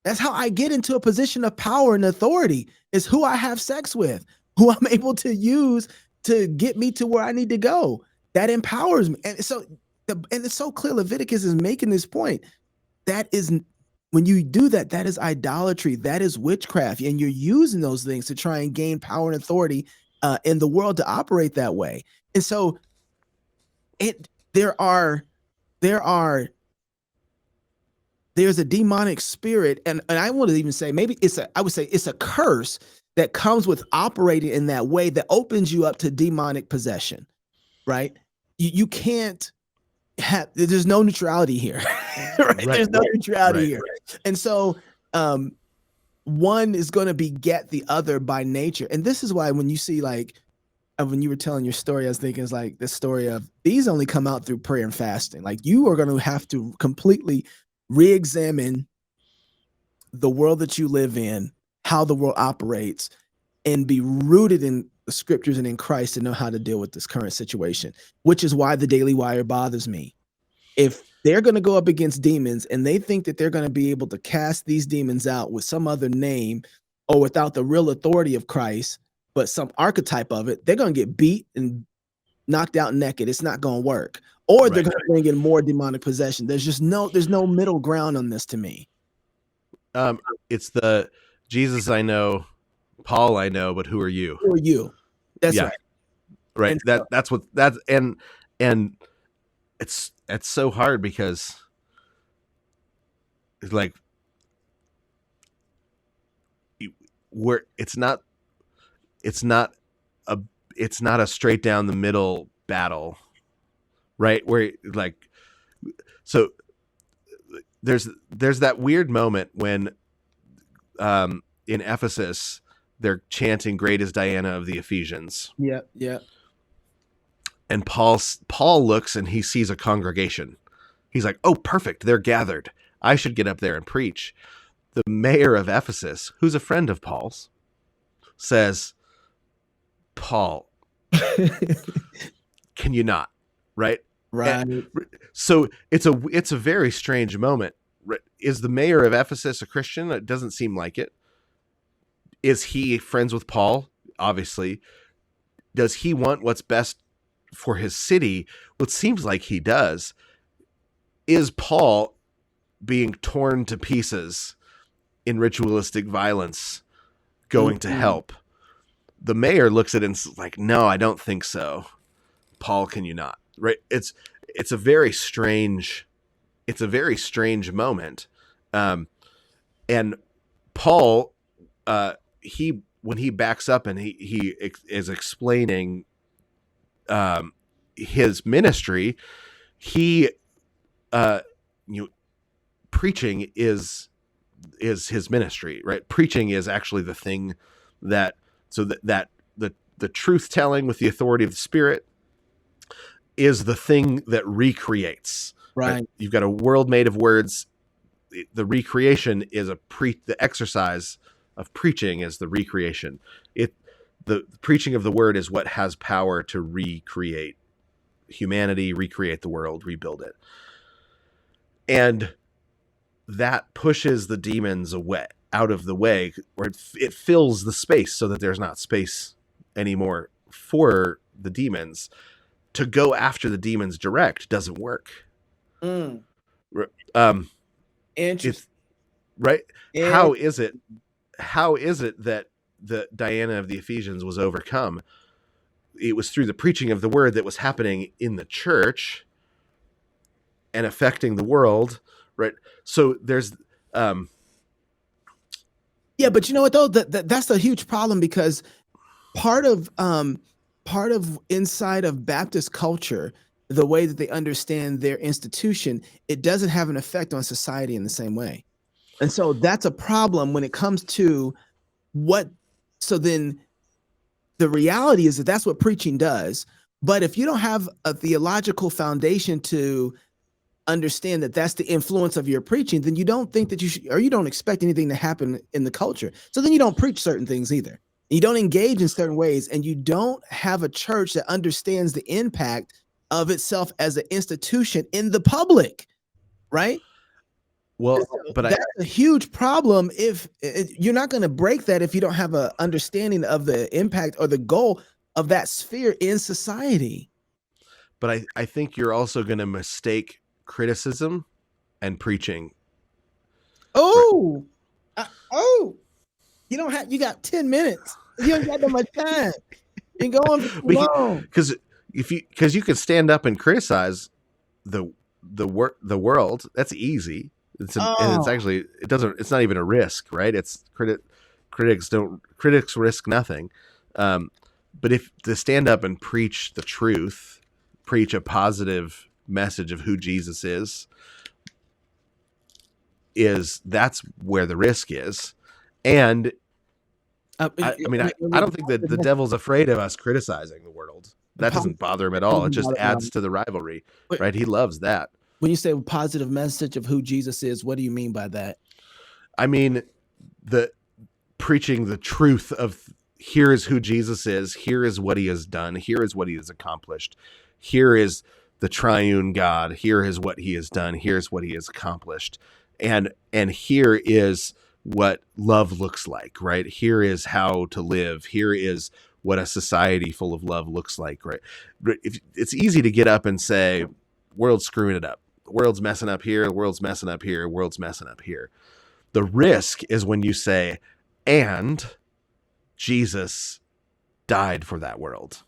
That's how I get into a position of power and authority, is who I have sex with, who I'm able to use to get me to where I need to go. That empowers me. And so it's so clear Leviticus is making this point. That is, when you do that, that is idolatry. That is witchcraft. And you're using those things to try and gain power and authority in the world to operate that way. And so there's a demonic spirit. And I want to even say, I would say it's a curse that comes with operating in that way, that opens you up to demonic possession, right? You can't have, there's no neutrality here. Right? There's no neutrality here. And so one is going to beget the other by nature. And this is why when you see, like, when you were telling your story, I was thinking it's like the story of these only come out through prayer and fasting. Like, you are going to have to completely re-examine the world that you live in, how the world operates, and be rooted in the scriptures and in Christ to know how to deal with this current situation, which is why the Daily Wire bothers me. If they're going to go up against demons and they think that they're going to be able to cast these demons out with some other name or without the real authority of Christ, but some archetype of it, they're going to get beat and knocked out naked. It's not going to work. Or they're going to bring in more demonic possession. There's no middle ground on this to me. It's the Jesus I know, Paul I know, but who are you? Who are you? That's right. Right. And that's what that's and it's so hard because it's like it's not a straight down the middle battle, right? Where like, so there's that weird moment when in Ephesus they're chanting "Great is Diana of the Ephesians." Yeah, yeah. And Paul looks and he sees a congregation. He's like, "Oh, perfect! They're gathered. I should get up there and preach." The mayor of Ephesus, who's a friend of Paul's, says, "Paul, can you not?" Right? Right. And so it's a very strange moment. Is the mayor of Ephesus a Christian? It doesn't seem like it. Is he friends with Paul? Obviously. Does he want what's best for his city? Well, it seems like he does. Is Paul being torn to pieces in ritualistic violence going to help? The mayor looks at it and is like, "No, I don't think so. Paul, can you not?" Right? It's a very strange moment. And Paul, when he backs up and he is explaining his ministry, preaching is his ministry, right? Preaching is actually the thing that the truth telling with the authority of the Spirit is the thing that recreates. Right? You've got a world made of words. The recreation is the exercise of preaching is the recreation. The preaching of the word is what has power to recreate humanity, recreate the world, rebuild it. And that pushes the demons out of the way, or it fills the space so that there's not space anymore for the demons. To go after the demons direct doesn't work. Interesting. Right? How is it that the Diana of the Ephesians was overcome? It was through the preaching of the word that was happening in the church and affecting the world, right? So there's yeah, but you know what though? That's a huge problem, because part of inside of Baptist culture, the way that they understand their institution, it doesn't have an effect on society in the same way. And so that's a problem when it comes to so then the reality is that that's what preaching does. But if you don't have a theological foundation to understand that that's the influence of your preaching, then you don't think that you don't expect anything to happen in the culture. So then you don't preach certain things either. You don't engage in certain ways, and you don't have a church that understands the impact of itself as an institution in the public, right? Well, but that's a huge problem. If you're not going to break that, if you don't have an understanding of the impact or the goal of that sphere in society. But I think you're also going to mistake criticism and preaching. Oh, you got 10 minutes. You don't got that much time. You're going long. Because you can stand up and criticize the world. That's easy. And it's actually it's not even a risk, right? It's critics risk nothing. But if to stand up and preach the truth, preach a positive message of who Jesus is that's where the risk is. And I don't think that the devil's afraid of us criticizing the world. That doesn't bother him at all. It just adds to the rivalry, right? He loves that. When you say a positive message of who Jesus is, what do you mean by that? I mean, the preaching the truth of here is who Jesus is. Here is what he has done. Here is what he has accomplished. Here is the triune God. Here is what he has done. Here's what he has accomplished. And here is what love looks like, right? Here is how to live. Here is what a society full of love looks like, right? It's easy to get up and say, world's screwing it up. The world's messing up here. The world's messing up here. The world's messing up here. The risk is when you say, and Jesus died for that world.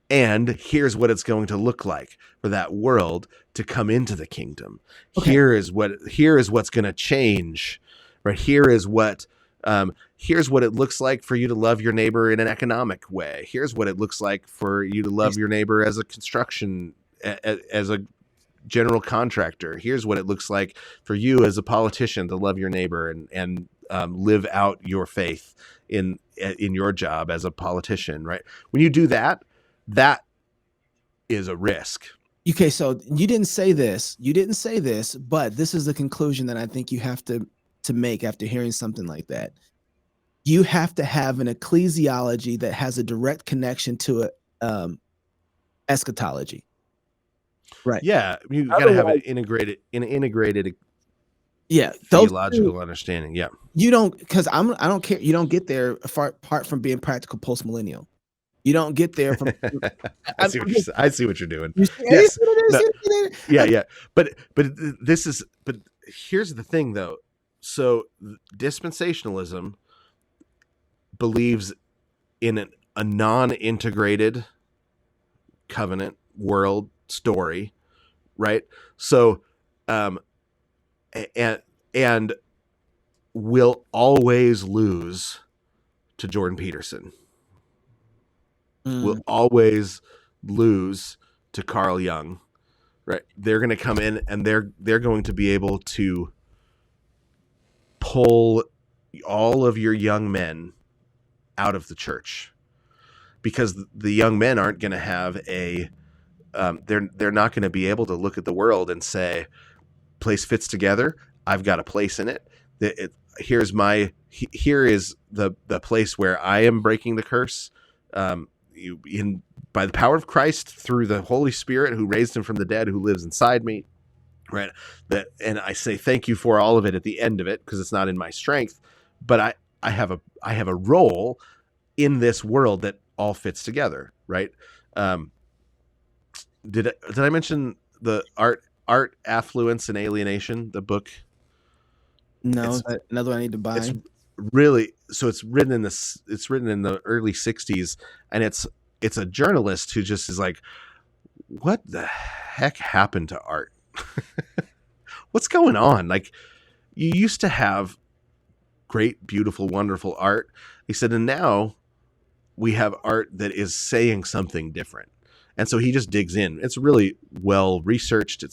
And here's what it's going to look like for that world to come into the kingdom. Okay. Here is what's going to change, right? Here's what it looks like for you to love your neighbor in an economic way. Here's what it looks like for you to love your neighbor as a as a general contractor. Here's what it looks like for you as a politician to love your neighbor and live out your faith in your job as a politician, right? When you do that, that is a risk. Okay, so you didn't say this, but this is the conclusion that I think you have to make after hearing something like that. You have to have an ecclesiology that has a direct connection to eschatology. Right. Yeah, you got to have an integrated theological understanding. Yeah. You don't, because I don't care. You don't get there apart from being practical postmillennial. You don't get there from. I see what you're doing. Yes. Yeah. But here's the thing, though. So dispensationalism believes in a non-integrated covenant world story, right? So, and will always lose to Jordan Peterson. Will always lose to Carl Jung, right? They're going to come in and they're going to be able to pull all of your young men out of the church, because the young men aren't going to have they're not going to be able to look at the world and say, place fits together. I've got a place in it. Here is the place where I am breaking the curse. By the power of Christ, through the Holy Spirit who raised him from the dead, who lives inside me, right? And I say thank you for all of it at the end of it, because it's not in my strength, but I have a role in this world that all fits together, right? Did I mention the art, affluence, and alienation? The book. No, another one I need to buy. It's written in the early 60s, and it's a journalist who just is like, what the heck happened to art? What's going on? Like, you used to have great, beautiful, wonderful art. He said, and now we have art that is saying something different. And so he just digs in. It's really well researched.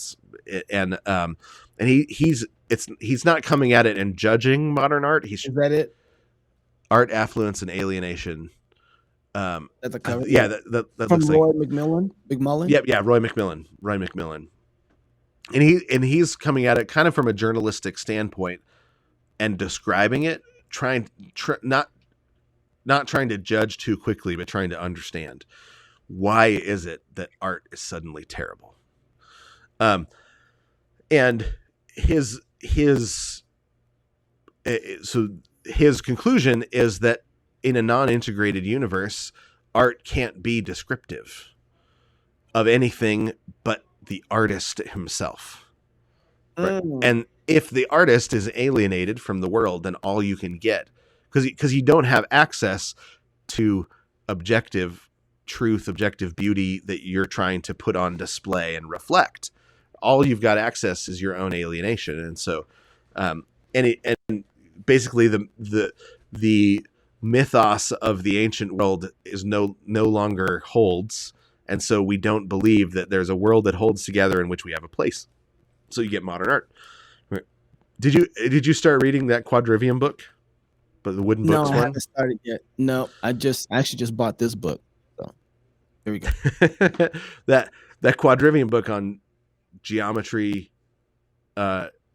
He's not coming at it and judging modern art. Is that it? Art, Affluence, and Alienation. That's a cover. Yeah, that from looks Roy like McMillan. Yeah, Roy McMillan. And he's coming at it kind of from a journalistic standpoint and describing it, not trying to judge too quickly, but trying to understand why is it that art is suddenly terrible. And his conclusion is that in a non-integrated universe, art can't be descriptive of anything but the artist himself. Right? And if the artist is alienated from the world, then all you can get, because you don't have access to objective truth, objective beauty that you're trying to put on display and reflect. All you've got access is your own alienation. And so, and basically the mythos of the ancient world is no longer holds. And so we don't believe that there's a world that holds together in which we have a place. So you get modern art. Did you start reading that Quadrivium book? But the wooden books one? No, I haven't started yet. No, I actually just bought this book. So here we go. that Quadrivium book on geometry,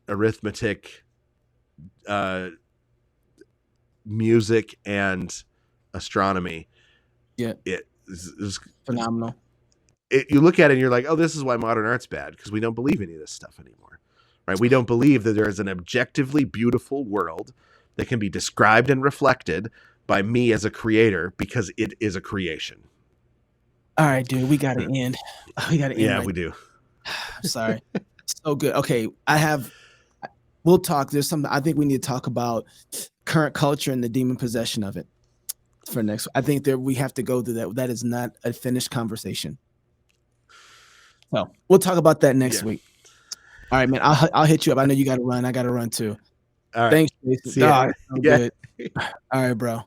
arithmetic, music, and astronomy. Yeah, it is phenomenal. You look at it and you're like, oh, this is why modern art's bad, because we don't believe any of this stuff anymore, right? We don't believe that there is an objectively beautiful world that can be described and reflected by me as a creator because it is a creation. All right, dude, we gotta end. We gotta end. Yeah, we do. I'm sorry. So good. Okay, we'll talk. There's something I think we need to talk about current culture and the demon possession of it for next. I think that we have to go through that. That is not a finished conversation. So we'll talk about that next week. All right, man. I'll hit you up. I know you got to run. I got to run too. All right. Thanks, Jason. See ya. So good. All right, bro.